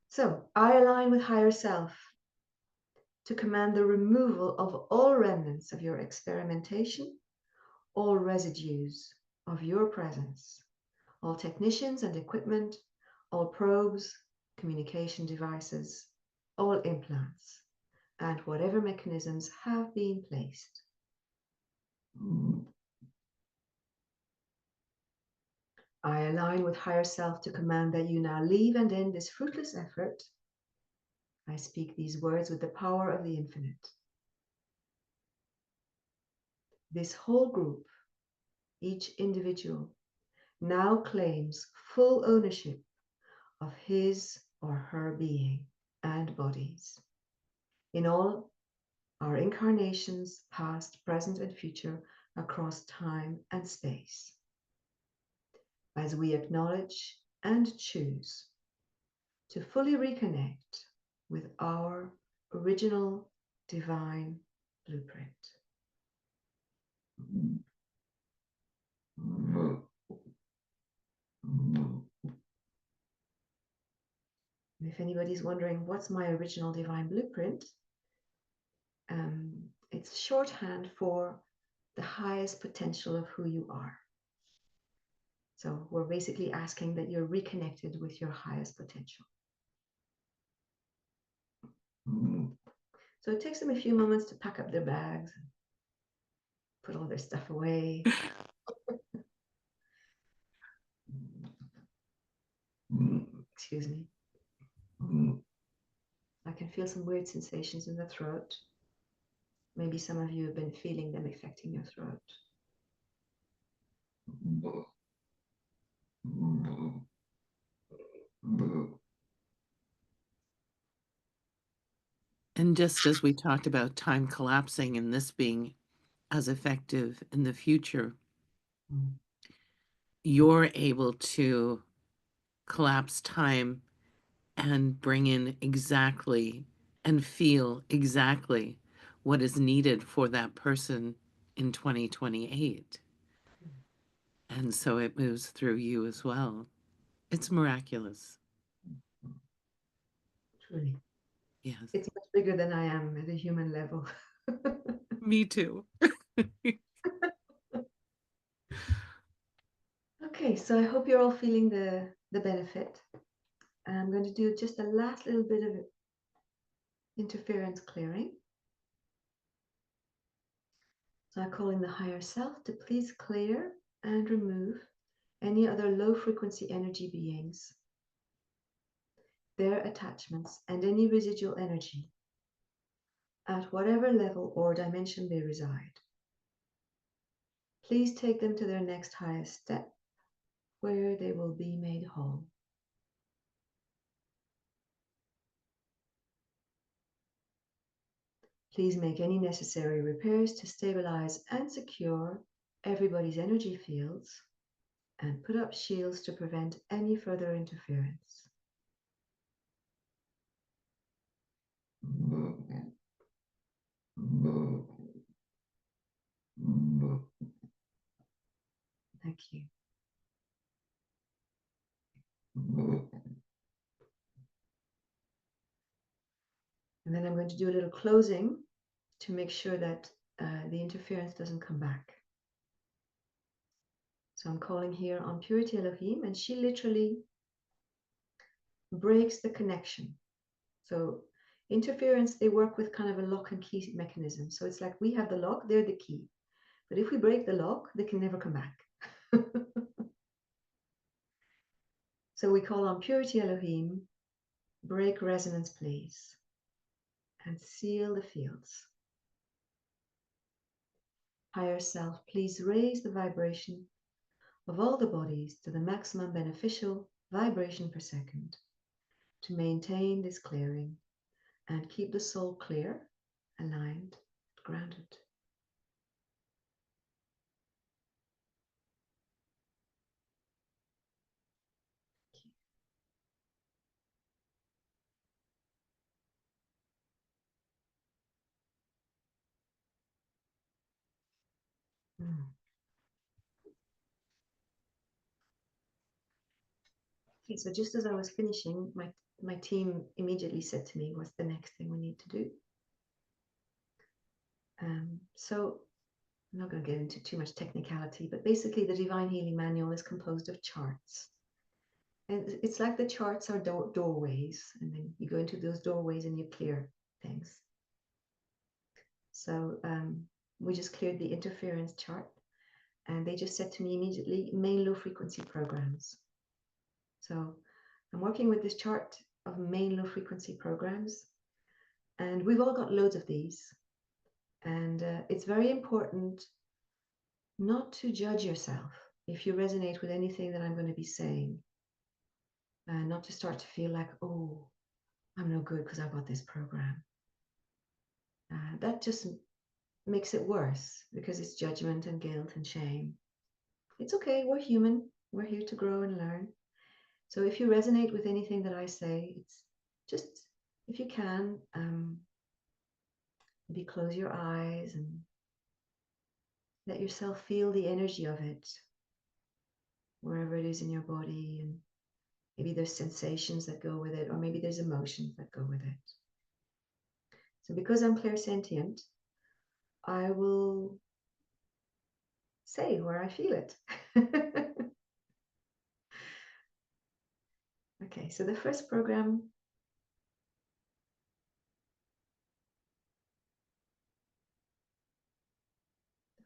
Speaker 2: So I align with higher self to command the removal of all remnants of your experimentation, all residues of your presence, all technicians and equipment, all probes, communication devices, all implants, and whatever mechanisms have been placed. I align with higher self to command that you now leave and end this fruitless effort. I speak these words with the power of the infinite. This whole group, each individual, now claims full ownership of his or her being and bodies in all our incarnations, past, present, and future, across time and space, as we acknowledge and choose to fully reconnect with our original divine blueprint. And if anybody's wondering what's my original divine blueprint, it's shorthand for the highest potential of who you are. So we're basically asking that you're reconnected with your highest potential. So it takes them a few moments to pack up their bags, and put all their stuff away. Excuse Excuse me. I can feel some weird sensations in the throat. Maybe some of you have been feeling them affecting your throat.
Speaker 1: And just as we talked about time collapsing and this being as effective in the future, you're able to collapse time and bring in exactly and feel exactly what is needed for that person in 2028. And so it moves through you as well. It's miraculous.
Speaker 2: Truly.
Speaker 1: Yes.
Speaker 2: It's much bigger than I am at a human level.
Speaker 1: Me too.
Speaker 2: Okay, so I hope you're all feeling the benefit. And I'm going to do just a last little bit of interference clearing. So I call in the higher self to please clear and remove any other low frequency energy beings, their attachments, and any residual energy at whatever level or dimension they reside. Please take them to their next highest step where they will be made whole. Please make any necessary repairs to stabilize and secure everybody's energy fields and put up shields to prevent any further interference. Thank you. And then I'm going to do a little closing to make sure that the interference doesn't come back. So I'm calling here on Purity Elohim, and she literally breaks the connection. So interference, they work with kind of a lock and key mechanism. So it's like we have the lock, they're the key. But if we break the lock, they can never come back. So we call on Purity Elohim, break resonance, please, and seal the fields. Higher self, please raise the vibration of all the bodies to the maximum beneficial vibration per second to maintain this clearing and keep the soul clear, aligned, grounded. Okay, so just as I was finishing, my team immediately said to me, what's the next thing we need to do? So I'm not going to get into too much technicality, but basically the Divine Healing Manual is composed of charts. And it's like the charts are doorways, and then you go into those doorways and you clear things. So we just cleared the interference chart, and they just said to me immediately, main low frequency programs. So I'm working with this chart of main low frequency programs, and we've all got loads of these. And it's very important not to judge yourself if you resonate with anything that I'm going to be saying, and not to start to feel like, oh, I'm no good because I've got this program. That just makes it worse because it's judgment and guilt and shame. It's okay, we're human, we're here to grow and learn. So if you resonate with anything that I say, it's just, if you can, maybe close your eyes and let yourself feel the energy of it, wherever it is in your body. And maybe there's sensations that go with it, or maybe there's emotions that go with it. So because I'm clairsentient, I will say where I feel it. Okay, so the first program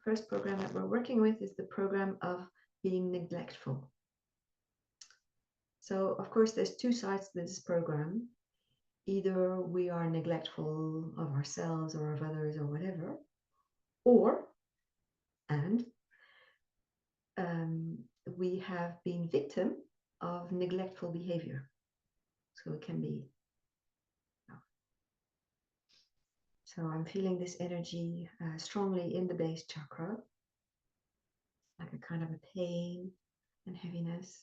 Speaker 2: that we're working with is the program of being neglectful. So, of course, there's two sides to this program. Either we are neglectful of ourselves or of others or whatever, or, and we have been victim of neglectful behavior. So it can be. So I'm feeling this energy strongly in the base chakra, like a kind of a pain and heaviness.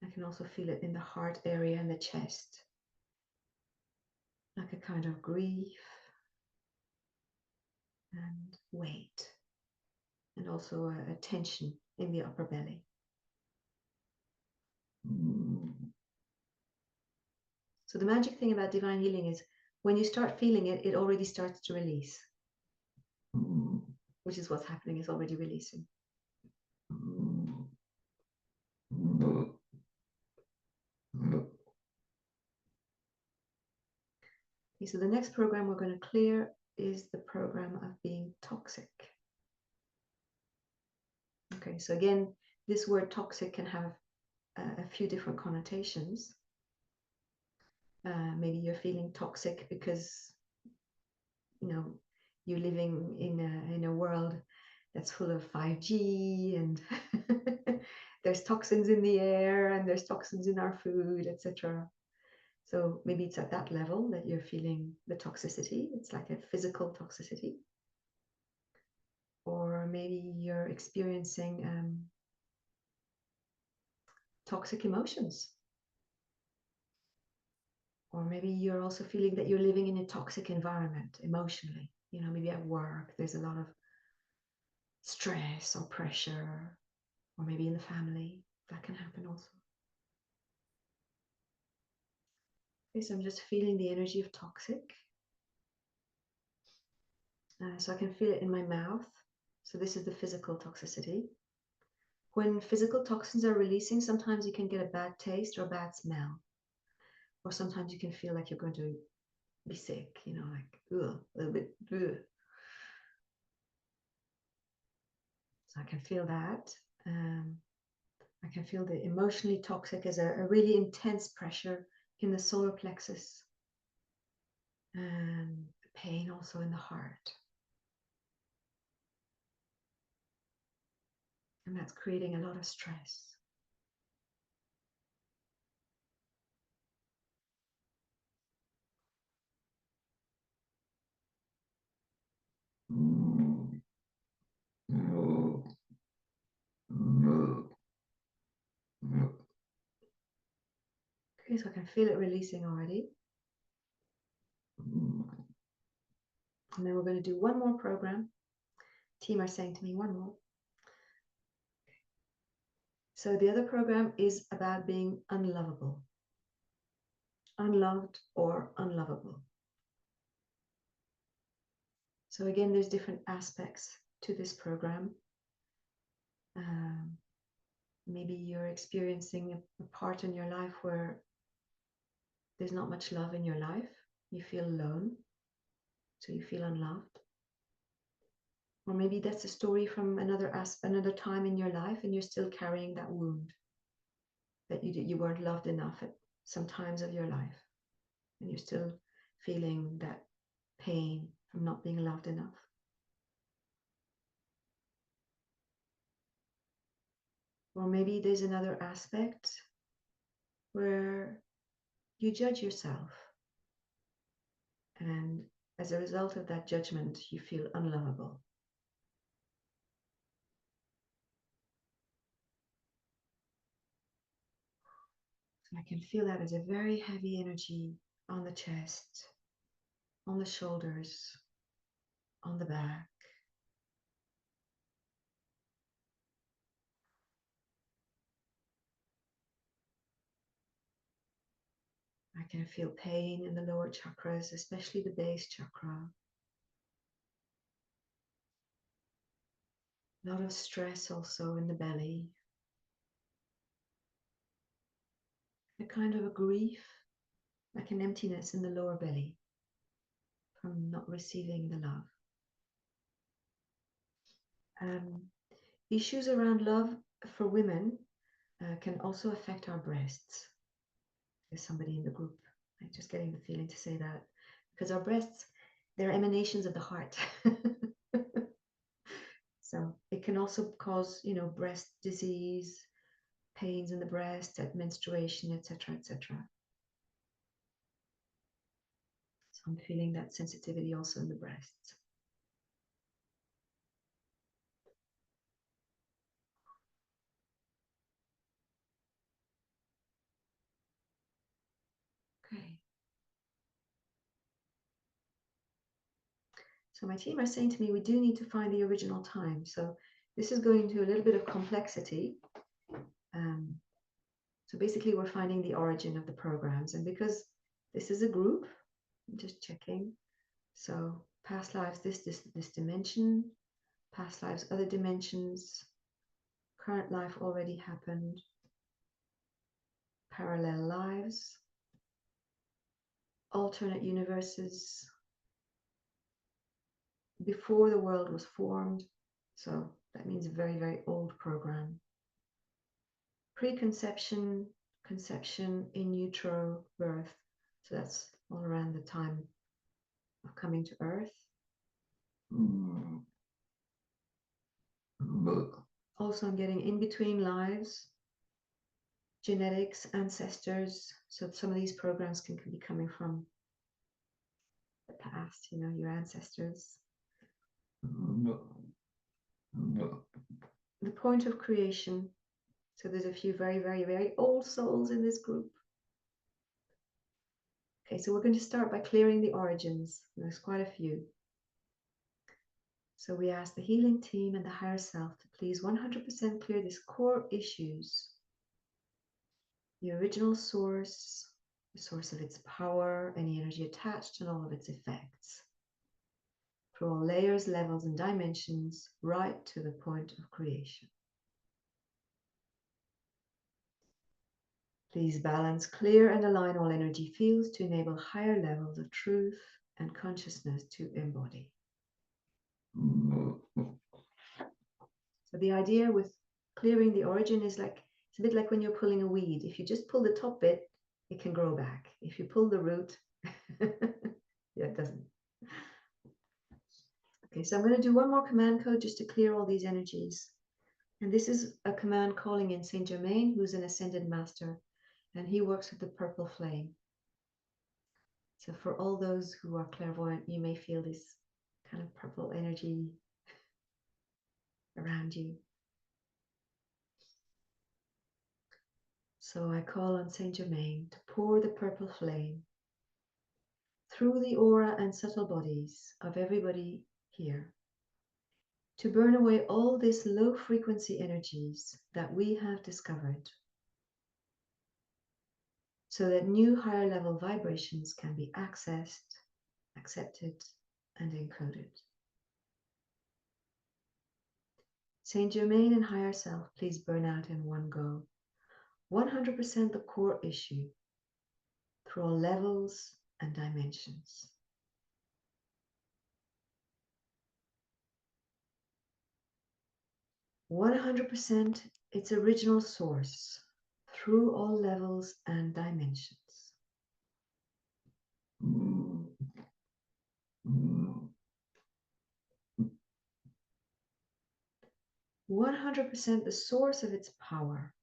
Speaker 2: I can also feel it in the heart area and the chest, like a kind of grief and weight, and also a tension in the upper belly. So the magic thing about divine healing is when you start feeling it, it already starts to release, which is what's happening, it's already releasing. Okay, so the next program we're going to clear is the program of being toxic. Okay, so again, this word toxic can have a few different connotations. Maybe you're feeling toxic because, you know, you're living in a world that's full of 5G and there's toxins in the air and there's toxins in our food, etc. So maybe it's at that level that you're feeling the toxicity. It's like a physical toxicity. Or maybe you're experiencing toxic emotions. Or maybe you're also feeling that you're living in a toxic environment emotionally. You know, maybe at work, there's a lot of stress or pressure, or maybe in the family, that can happen also. Okay, so I'm just feeling the energy of toxic. So I can feel it in my mouth. So this is the physical toxicity. When physical toxins are releasing, sometimes you can get a bad taste or a bad smell. Or sometimes you can feel like you're going to be sick, you know, like ugh, a little bit. Ugh. So I can feel that. I can feel the emotionally toxic as a really intense pressure in the solar plexus, and pain also in the heart. And that's creating a lot of stress. Okay, so I can feel it releasing already. And then we're going to do one more program. Team are saying to me, one more. So the other program is about being unlovable, unloved or unlovable. So again, there's different aspects to this program. Maybe you're experiencing a part in your life where there's not much love in your life. You feel alone, so you feel unloved. Or maybe that's a story from another time in your life, and you're still carrying that wound, that you weren't loved enough at some times of your life, and you're still feeling that pain from not being loved enough. Or maybe there's another aspect where you judge yourself, and as a result of that judgment, you feel unlovable. So I can feel that as a very heavy energy on the chest, on the shoulders, on the back. I can feel pain in the lower chakras, especially the base chakra. A lot of stress also in the belly. A kind of a grief, like an emptiness in the lower belly from not receiving the love. Issues around love for women can also affect our breasts. There's somebody in the group. I'm just getting the feeling to say that because our breasts, they're emanations of the heart. So it can also cause, breast disease, pains in the breast at menstruation, etc., etc. So I'm feeling that sensitivity also in the breasts. Okay. So my team are saying to me, we do need to find the original time. So this is going to a little bit of complexity. So basically, we're finding the origin of the programs. And because this is a group, I'm just checking. So past lives, this dimension, past lives, other dimensions, current life already happened, parallel lives, alternate universes, before the world was formed. So that means a very, very old program. Preconception, conception, in utero, birth. So that's all around the time of coming to Earth. Also, I'm getting in between lives, genetics, ancestors. So some of these programs can be coming from the past, your ancestors. The point of creation. So there's a few very, very, very old souls in this group. Okay, so we're going to start by clearing the origins. There's quite a few. So we ask the healing team and the higher self to please 100% clear these core issues. The original source, the source of its power, any energy attached, and all of its effects. For all layers, levels, and dimensions, right to the point of creation. Please balance, clear, and align all energy fields to enable higher levels of truth and consciousness to embody. So the idea with clearing the origin is it's a bit like when you're pulling a weed. If you just pull the top bit, it can grow back. If you pull the root, yeah, it doesn't. Okay, so I'm going to do one more command code just to clear all these energies. And this is a command calling in Saint Germain, who's an ascended master, and he works with the purple flame. So for all those who are clairvoyant, you may feel this kind of purple energy around you. So I call on Saint Germain to pour the purple flame through the aura and subtle bodies of everybody here, to burn away all these low frequency energies that we have discovered, so that new higher level vibrations can be accessed, accepted, and encoded. Saint Germain and higher self, please burn out in one go. 100% the core issue through all levels and dimensions. 100% its original source through all levels and dimensions. 100% the source of its power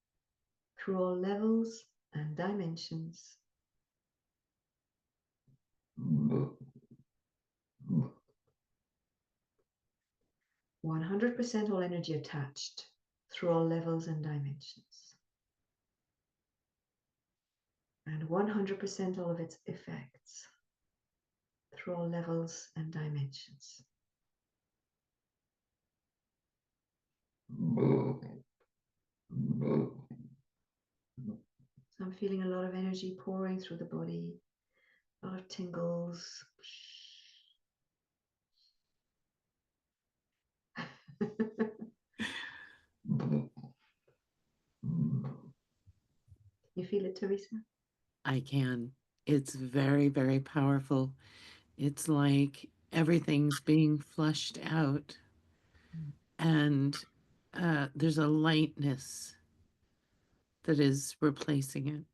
Speaker 2: through all levels and dimensions. 100% all energy attached through all levels and dimensions. And 100% all of its effects through all levels and dimensions. So I'm feeling a lot of energy pouring through the body, a lot of tingles. You feel it, Teresa?
Speaker 1: I can. It's very, very powerful. It's like everything's being flushed out, and there's a lightness that is replacing it.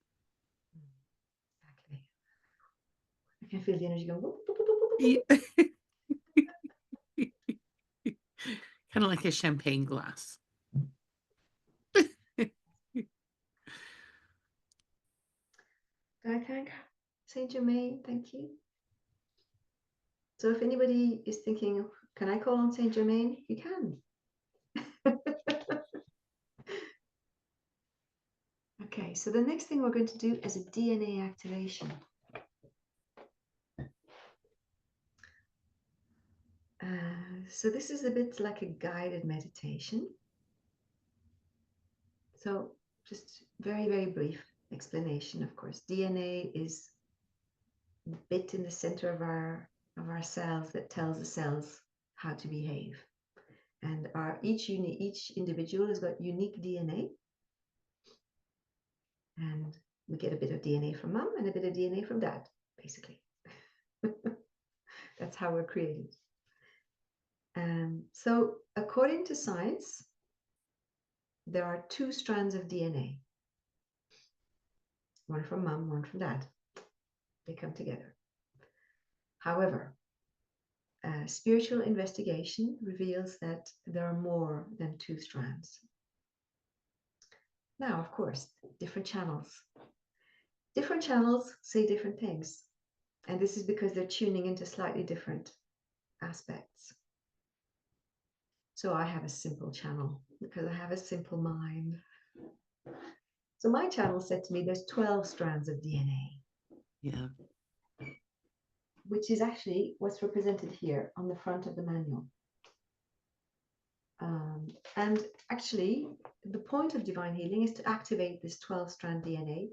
Speaker 2: can feel the energy going.
Speaker 1: Kind of like a champagne glass.
Speaker 2: I thank Saint Germain. Thank you. So if anybody is thinking, can I call on Saint Germain? You can. Okay, so the next thing we're going to do is a DNA activation. So this is a bit like a guided meditation. So just very, very brief explanation, of course. DNA is the bit in the center of our cells that tells the cells how to behave. And each individual has got unique DNA. And we get a bit of DNA from mom and a bit of DNA from dad, basically. That's how we're created. So according to science, there are 2 strands of DNA. One from mom, one from dad. They come together. However, spiritual investigation reveals that there are more than 2 strands. Now, of course, different channels. Different channels say different things. And this is because they're tuning into slightly different aspects. So I have a simple channel because I have a simple mind. So my channel said to me, there's 12 strands of DNA.
Speaker 1: Yeah.
Speaker 2: Which is actually what's represented here on the front of the manual. And actually, the point of divine healing is to activate this 12-strand DNA.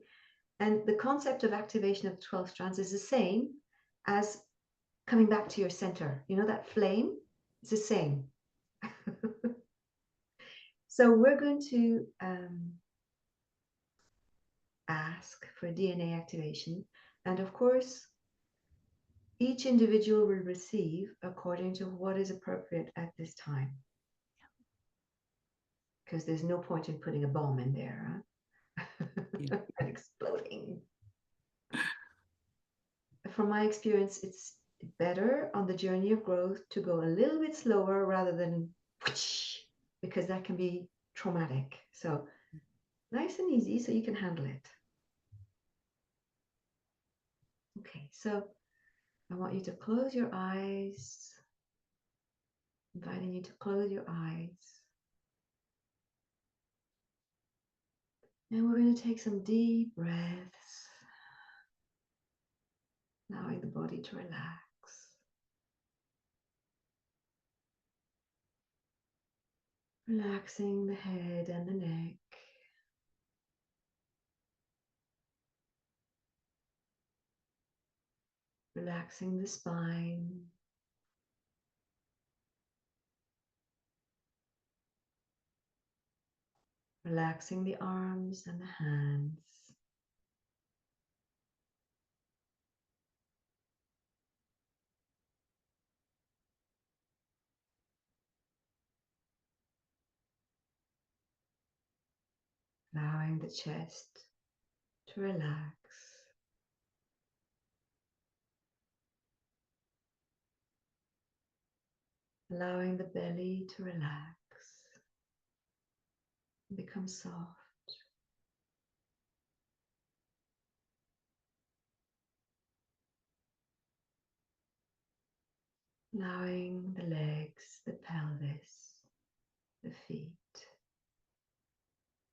Speaker 2: And the concept of activation of 12 strands is the same as coming back to your center. You know, that flame? It's the same. So we're going to ask for DNA activation. And of course, each individual will receive according to what is appropriate at this time. Because there's no point in putting a bomb in there, huh?
Speaker 1: Yeah.
Speaker 2: And exploding. From my experience, it's better on the journey of growth to go a little bit slower rather than whoosh, because that can be traumatic. So nice and easy so you can handle it. Okay, so I want you to close your eyes, inviting you to close your eyes. And we're going to take some deep breaths, allowing the body to relax. Relaxing the head and the neck. Relaxing the spine. Relaxing the arms and the hands. Allowing the chest to relax. Allowing the belly to relax. Become soft. Allowing the legs, the pelvis, the feet.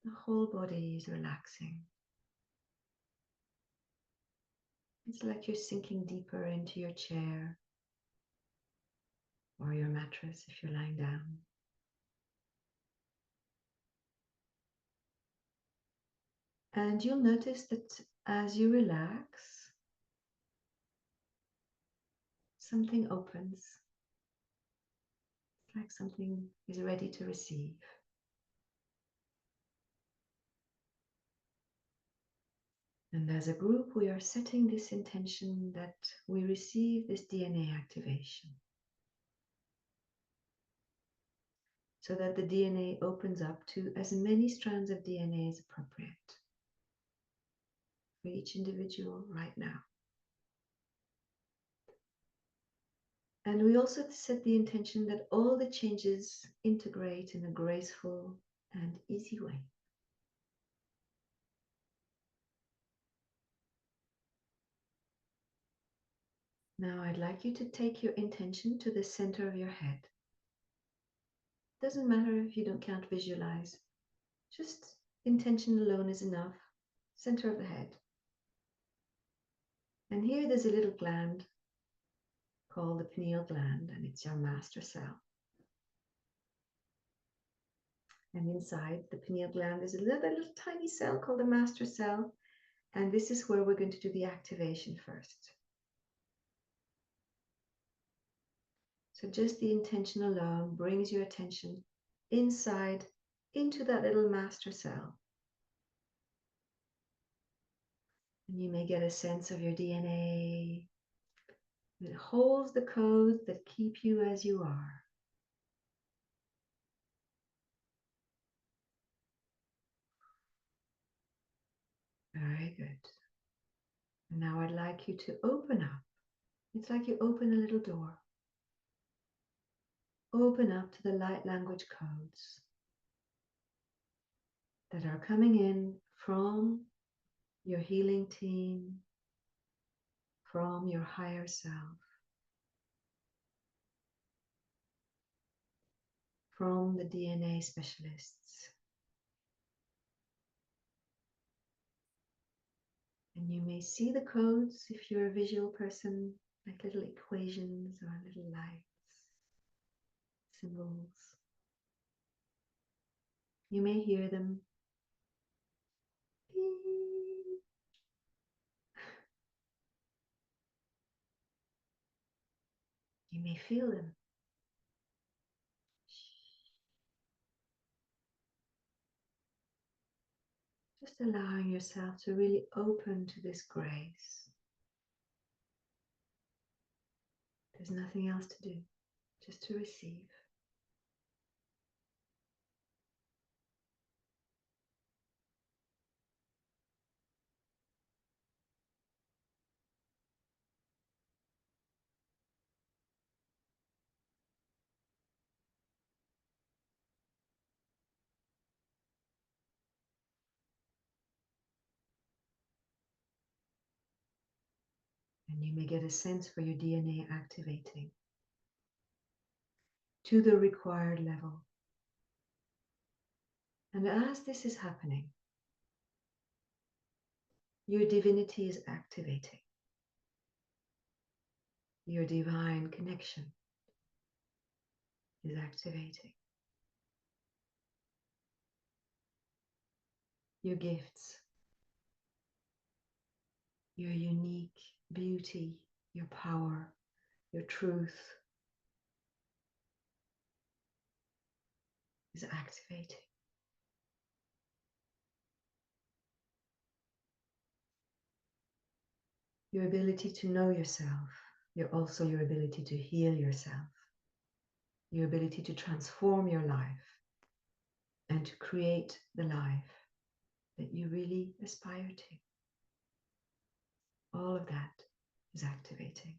Speaker 2: The whole body is relaxing. It's like you're sinking deeper into your chair or your mattress if you're lying down. And you'll notice that as you relax, something opens. It's like something is ready to receive. And as a group, we are setting this intention that we receive this DNA activation. So that the DNA opens up to as many strands of DNA as appropriate for each individual right now. And we also set the intention that all the changes integrate in a graceful and easy way. Now I'd like you to take your intention to the center of your head. Doesn't matter if you can't visualize, just intention alone is enough. Center of the head. And here there's a little gland called the pineal gland, and it's your master cell. And inside the pineal gland is another little tiny cell called the master cell. And this is where we're going to do the activation first. So just the intention alone brings your attention inside into that little master cell. And you may get a sense of your DNA. It holds the codes that keep you as you are. Very good. And now I'd like you to open up. It's like you open a little door. Open up to the light language codes that are coming in from your healing team, from your higher self, from the DNA specialists. And you may see the codes if you're a visual person, like little equations or little lights, symbols. You may hear them. Beep. You may feel them. Just allowing yourself to really open to this grace. There's nothing else to do, just to receive. And you may get a sense for your DNA activating to the required level. And as this is happening, your divinity is activating. Your divine connection is activating. Your gifts, your unique beauty, your power, your truth is activating. Your ability to know yourself, also your ability to heal yourself, your ability to transform your life and to create the life that you really aspire to. All of that is activating.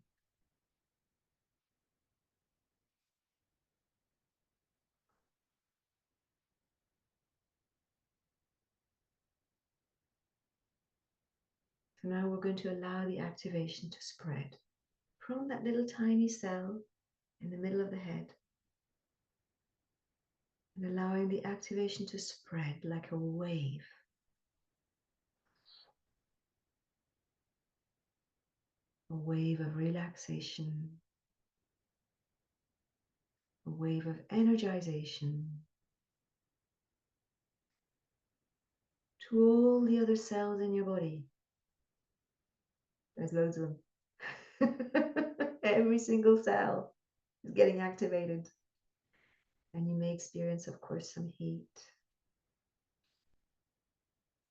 Speaker 2: So now we're going to allow the activation to spread from that little tiny cell in the middle of the head, and allowing the activation to spread like a wave. A wave of relaxation, a wave of energization to all the other cells in your body. There's loads of them. Every single cell is getting activated. And you may experience, of course, some heat,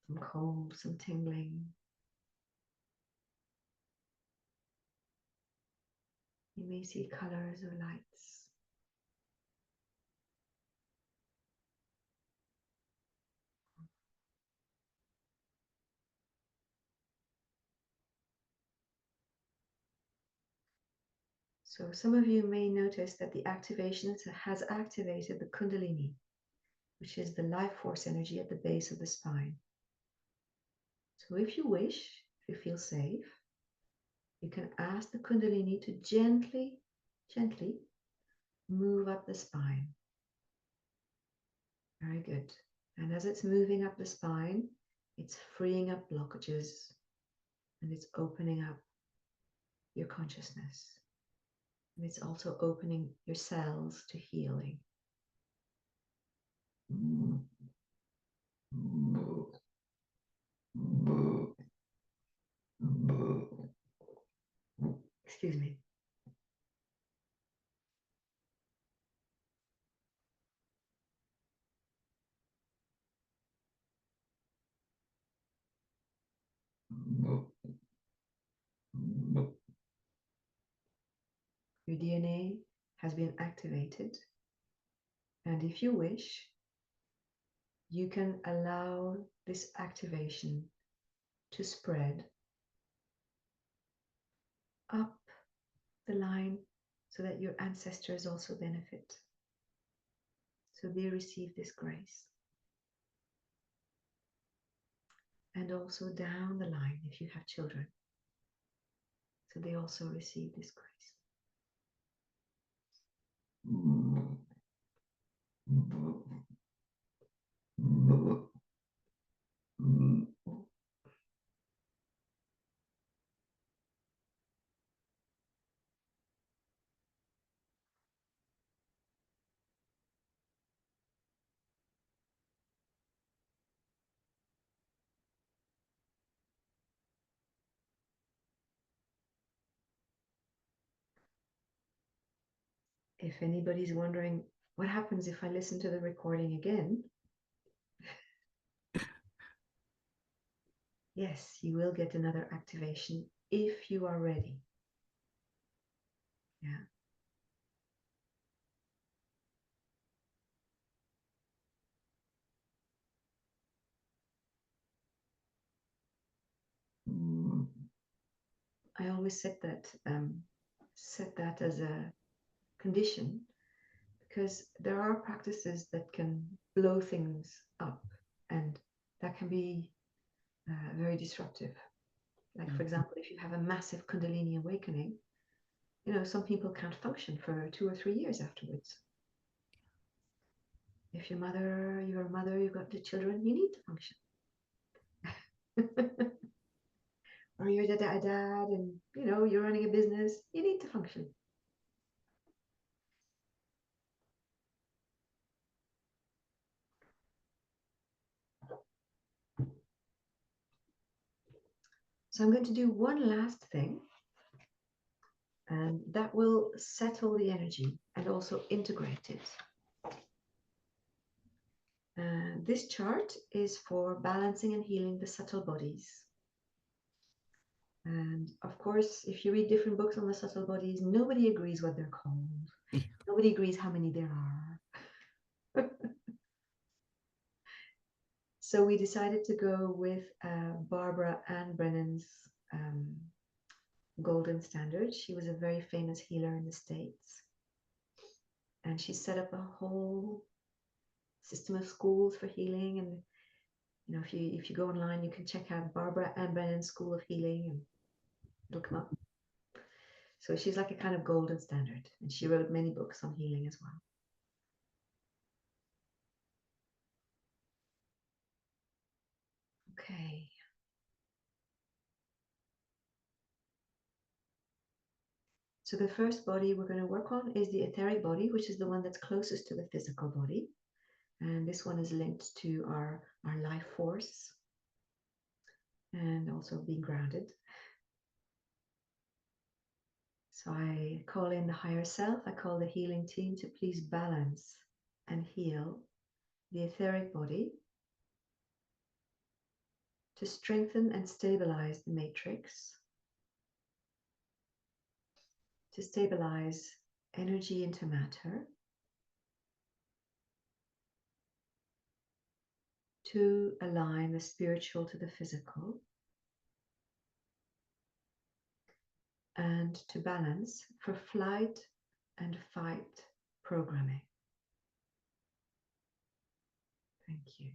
Speaker 2: some cold, some tingling. You may see colors or lights. So some of you may notice that the activation has activated the Kundalini, which is the life force energy at the base of the spine. So if you wish, if you feel safe, you can ask the Kundalini to gently, gently move up the spine. Very good. And as it's moving up the spine, it's freeing up blockages and it's opening up your consciousness. And it's also opening your cells to healing. Excuse me. Your DNA has been activated. And if you wish, you can allow this activation to spread up the line so that your ancestors also benefit. So they receive this grace. And also down the line if you have children. So they also receive this grace. If anybody's wondering what happens if I listen to the recording again, yes, you will get another activation if you are ready. Yeah. I always set that as a condition because there are practices that can blow things up and that can be very disruptive. Like, for example, if you have a massive Kundalini awakening, you know, some people can't function for 2 or 3 years afterwards. If you've got the children, you need to function. Or you're a dad and, you know, you're running a business, you need to function. So I'm going to do one last thing, and that will settle the energy and also integrate it. This chart is for balancing and healing the subtle bodies. And of course, if you read different books on the subtle bodies, nobody agrees what they're called. Nobody agrees how many there are. So we decided to go with Barbara Ann Brennan's golden standard. She was a very famous healer in the States. And she set up a whole system of schools for healing. And you know, if you go online, you can check out Barbara Ann Brennan's School of Healing and it'll come up. So she's like a kind of golden standard. And she wrote many books on healing as well. Okay. So the first body we're going to work on is the etheric body, which is the one that's closest to the physical body. And this one is linked to our life force and also being grounded. So I call in the higher self, I call the healing team to please balance and heal the etheric body, to strengthen and stabilize the matrix, to stabilize energy into matter, to align the spiritual to the physical, and to balance for flight and fight programming. Thank you.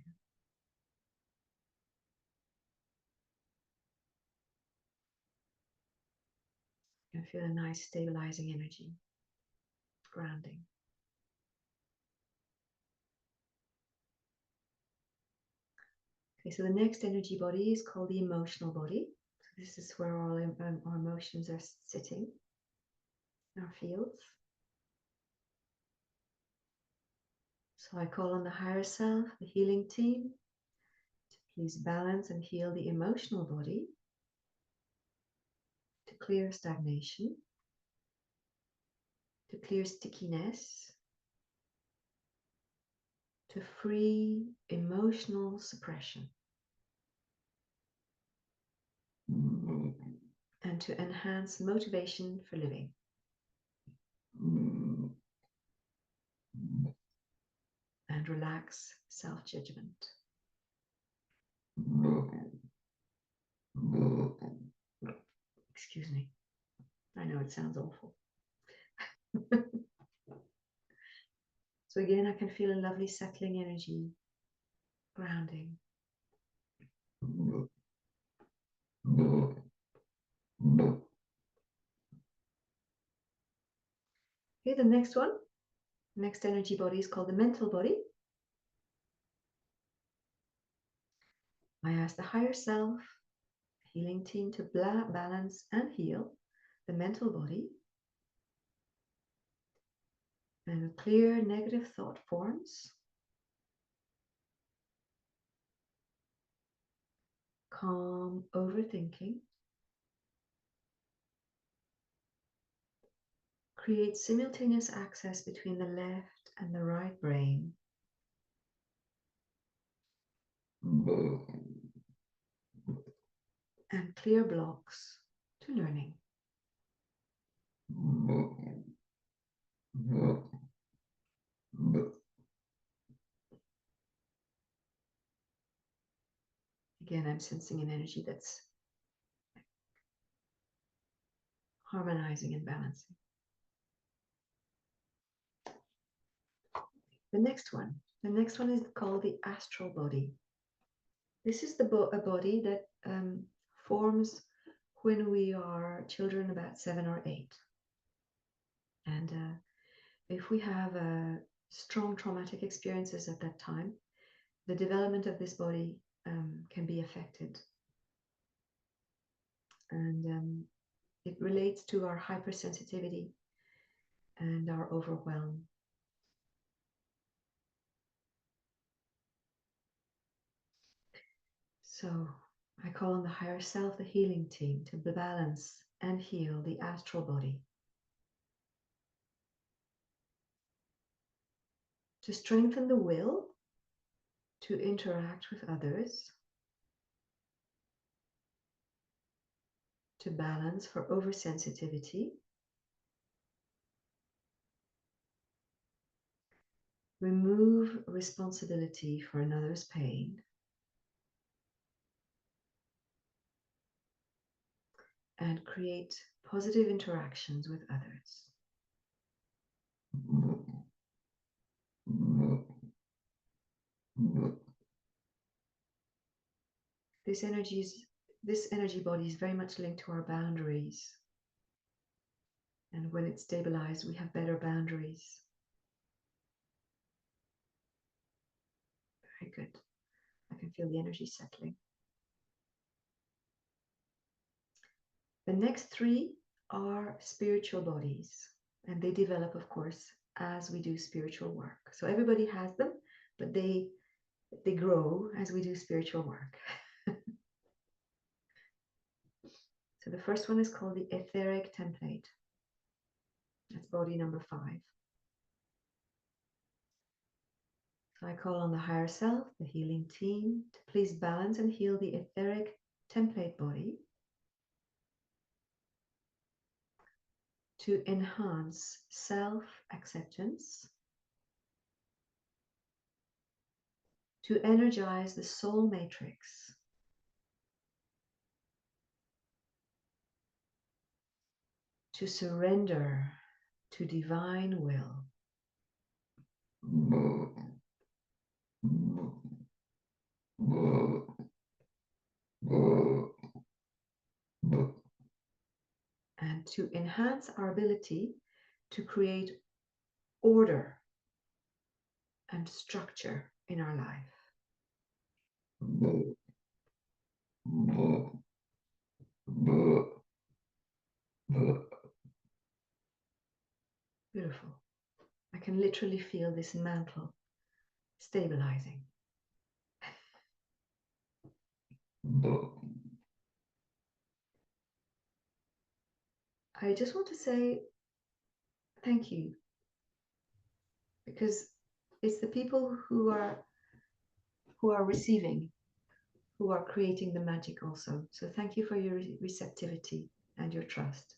Speaker 2: You can feel a nice stabilizing energy, grounding. Okay, so the next energy body is called the emotional body. So this is where all our emotions are sitting, our fields. So I call on the higher self, the healing team, to please balance and heal the emotional body, to clear stagnation, to clear stickiness, to free emotional suppression, and to enhance motivation for living. And relax self-judgment. Excuse me. I know it sounds awful. So again, I can feel a lovely settling energy, grounding. Okay, the next one, next energy body is called the mental body. I ask the higher self, healing team, to balance and heal the mental body and clear negative thought forms, calm overthinking, create simultaneous access between the left and the right brain, and clear blocks to learning. Again, I'm sensing an energy that's harmonizing and balancing. The next one is called the astral body. This is a body that forms when we are children about 7 or 8. And if we have strong traumatic experiences at that time, the development of this body can be affected. And it relates to our hypersensitivity and our overwhelm. So I call on the higher self, the healing team, to balance and heal the astral body, to strengthen the will to interact with others, to balance for oversensitivity, remove responsibility for another's pain, and create positive interactions with others. This energy body is very much linked to our boundaries. And when it's stabilized, we have better boundaries. Very good. I can feel the energy settling. The next 3 are spiritual bodies, and they develop, of course, as we do spiritual work. So everybody has them, but they grow as we do spiritual work. So the first one is called the etheric template. That's body number 5. So I call on the higher self, the healing team, to please balance and heal the etheric template body, to enhance self-acceptance, to energize the soul matrix, to surrender to divine will. And to enhance our ability to create order and structure in our life. Beautiful. I can literally feel this mantle stabilizing. I just want to say thank you, because it's the people who are receiving, who are creating the magic also. So thank you for your receptivity and your trust.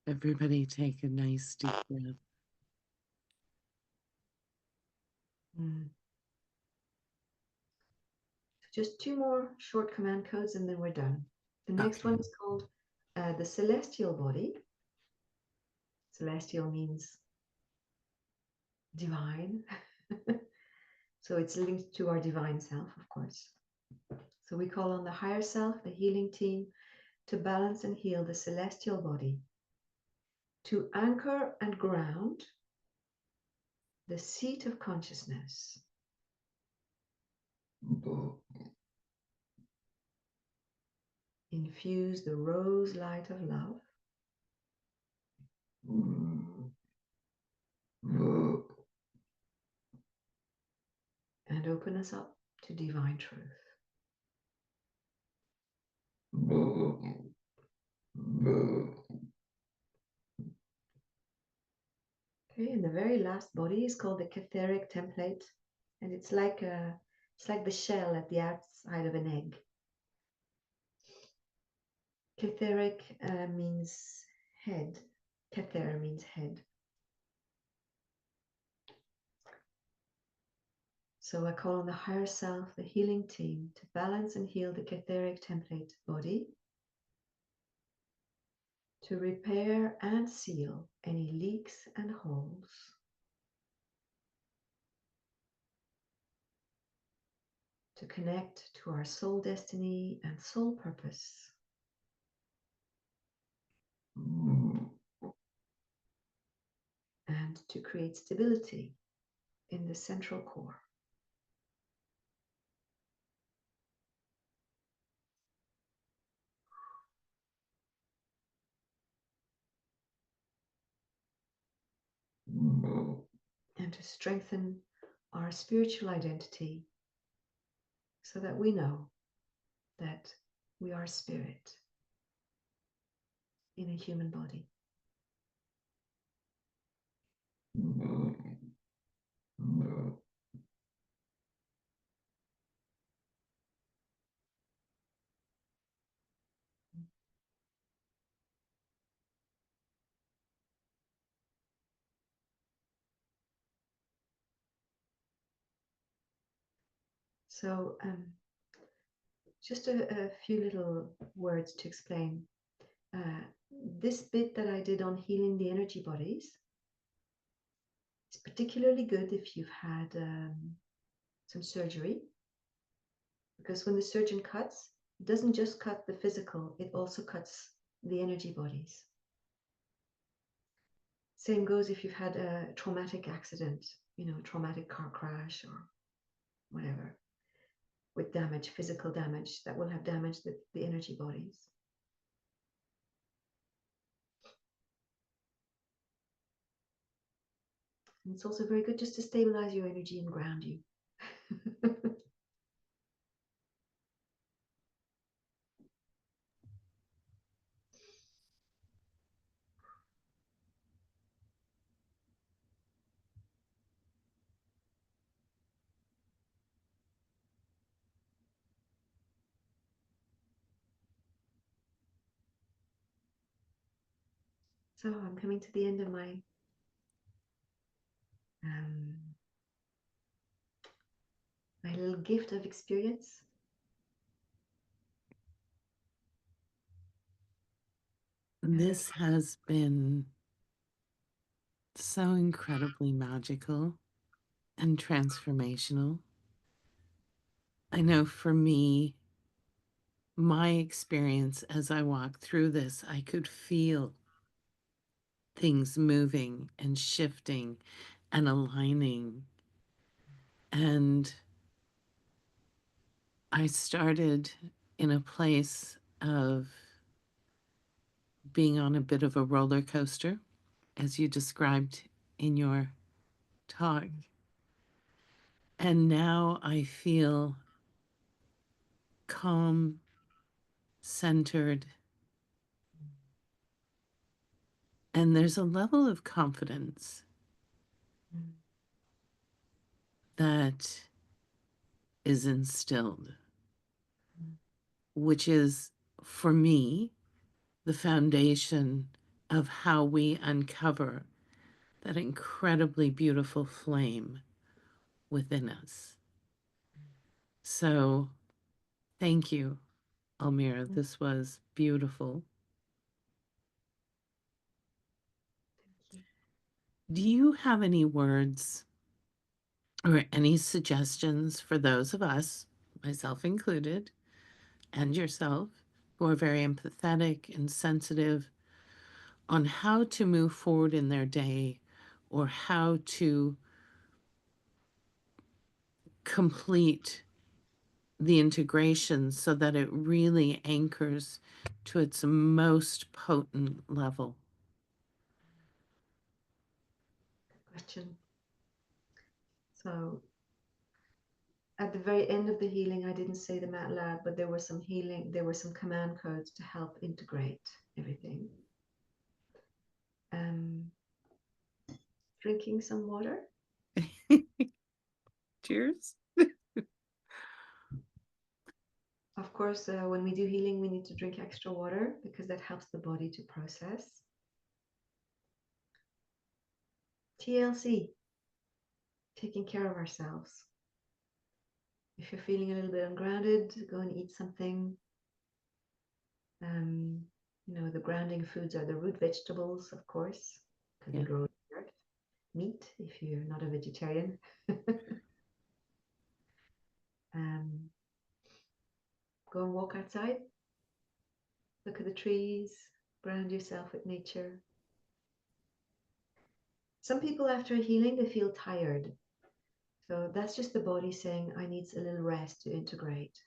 Speaker 1: Everybody take a nice deep breath.
Speaker 2: So just 2 more short command codes and then we're done. The next one is called the celestial body. Celestial means divine. So it's linked to our divine self, of course. So we call on the higher self, the healing team, to balance and heal the celestial body, to anchor and ground the seat of consciousness. Infuse the rose light of love. And open us up to divine truth. Okay, and the very last body is called the Catheric template, and it's like the shell at the outside of an egg. Catheric means head. Cather means head. So I call on the higher self, the healing team, to balance and heal the Catheric template body, to repair and seal any leaks and holes, to connect to our soul destiny and soul purpose, and to create stability in the central core. And to strengthen our spiritual identity so that we know that we are spirit in a human body. So just a few little words to explain. This bit that I did on healing the energy bodies is particularly good if you've had some surgery, because when the surgeon cuts, it doesn't just cut the physical, it also cuts the energy bodies. Same goes if you've had a traumatic accident, a traumatic car crash or whatever, with damage, physical damage, that will have damaged the energy bodies. And it's also very good just to stabilize your energy and ground you. So I'm coming to the end of my my little gift of experience. And
Speaker 1: This has been so incredibly magical and transformational. I know for me, my experience as I walked through this, I could feel things moving and shifting and aligning. And I started in a place of being on a bit of a roller coaster, as you described in your talk. And now I feel calm, centered, and there's a level of confidence
Speaker 2: mm,
Speaker 1: that is instilled,
Speaker 2: mm,
Speaker 1: which is, for me, the foundation of how we uncover that incredibly beautiful flame within us. So, thank you, Almira.
Speaker 2: mm,
Speaker 1: This was beautiful.
Speaker 2: thank you.
Speaker 1: Do you have any words or any suggestions for those of us, myself included, and yourself, who are very empathetic and sensitive on how to move forward in their day or how to complete the integration so that it really anchors to its most potent level?
Speaker 2: Good question. So at the very end of the healing, I didn't say them out loud, but there were some command codes to help integrate everything. Um, Drinking some water.
Speaker 1: Cheers.
Speaker 2: Of course, when we do healing, we need to drink extra water because that helps the body to process. TLC, taking care of ourselves. If you're feeling a little bit ungrounded, go and eat something. Um, the grounding foods are the root vegetables, of course, because they
Speaker 1: Yeah.
Speaker 2: grow in the earth. Meat, if you're not a vegetarian. um, Go and walk outside, look at the trees, ground yourself with nature. Some people after healing, they feel tired. So that's just the body saying, I need a little rest to integrate.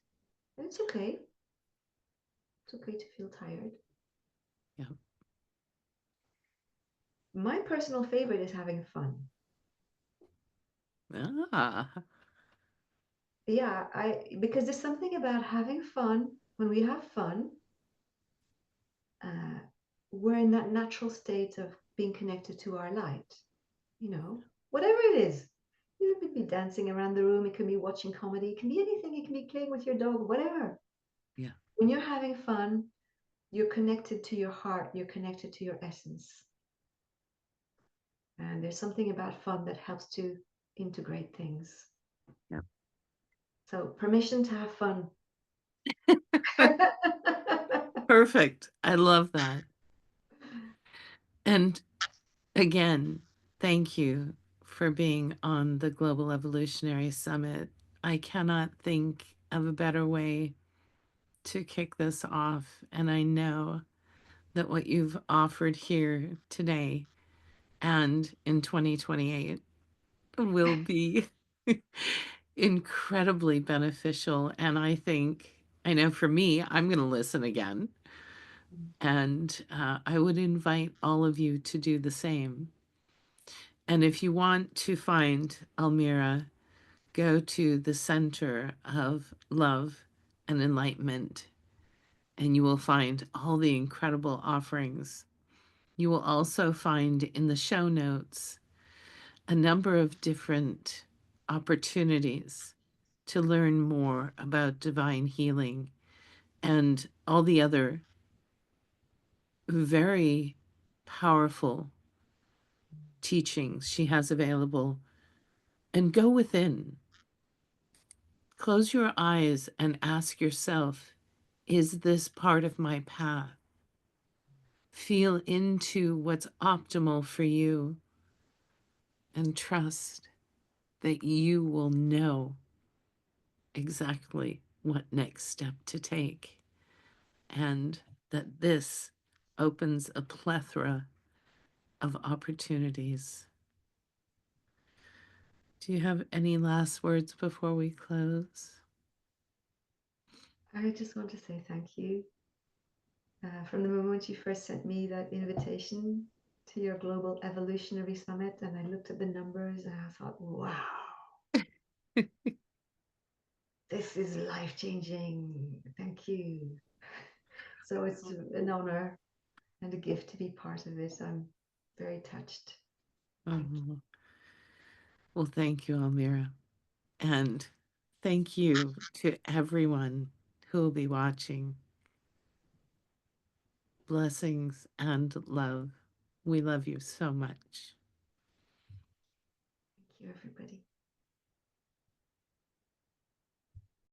Speaker 2: And it's okay. It's okay to feel tired.
Speaker 1: Yeah.
Speaker 2: My personal favorite is having fun.
Speaker 1: Ah,
Speaker 2: Yeah, because there's something about having fun. When we have fun, uh, we're in that natural state of being connected to our light. Whatever it is. You could be dancing around the room, it can be watching comedy, it can be anything, it can be playing with your dog, whatever.
Speaker 1: yeah.
Speaker 2: When you're having fun, you're connected to your heart, you're connected to your essence. And there's something about fun that helps to integrate things.
Speaker 1: Yeah.
Speaker 2: So, permission to have fun.
Speaker 1: Perfect. I love that. And again, thank you for being on the Global Evolutionary Summit. I cannot think of a better way to kick this off. And I know that what you've offered here today and in 2028 will be incredibly beneficial. And I know for me, I'm going to listen again. And I would invite all of you to do the same. And if you want to find Almira, go to the Center of Love and Enlightenment, and you will find all the incredible offerings. You will also find in the show notes a number of different opportunities to learn more about divine healing and all the other very powerful teachings she has available. And go within. Close your eyes and ask yourself, is this part of my path? Feel into what's optimal for you and trust that you will know exactly what next step to take, and that this opens a plethora of opportunities. Do you have any last words before we close?
Speaker 2: I just want to say thank you. From the moment you first sent me that invitation to your Global Evolutionary Summit, and I looked at the numbers and I thought, wow, this is life changing. Thank you. So it's an honor and a gift to be part of it. I'm very touched. Thank you.
Speaker 1: Oh, well, thank you, Almira. And thank you to everyone who will be watching. Blessings and love. We love you so much.
Speaker 2: Thank you, everybody.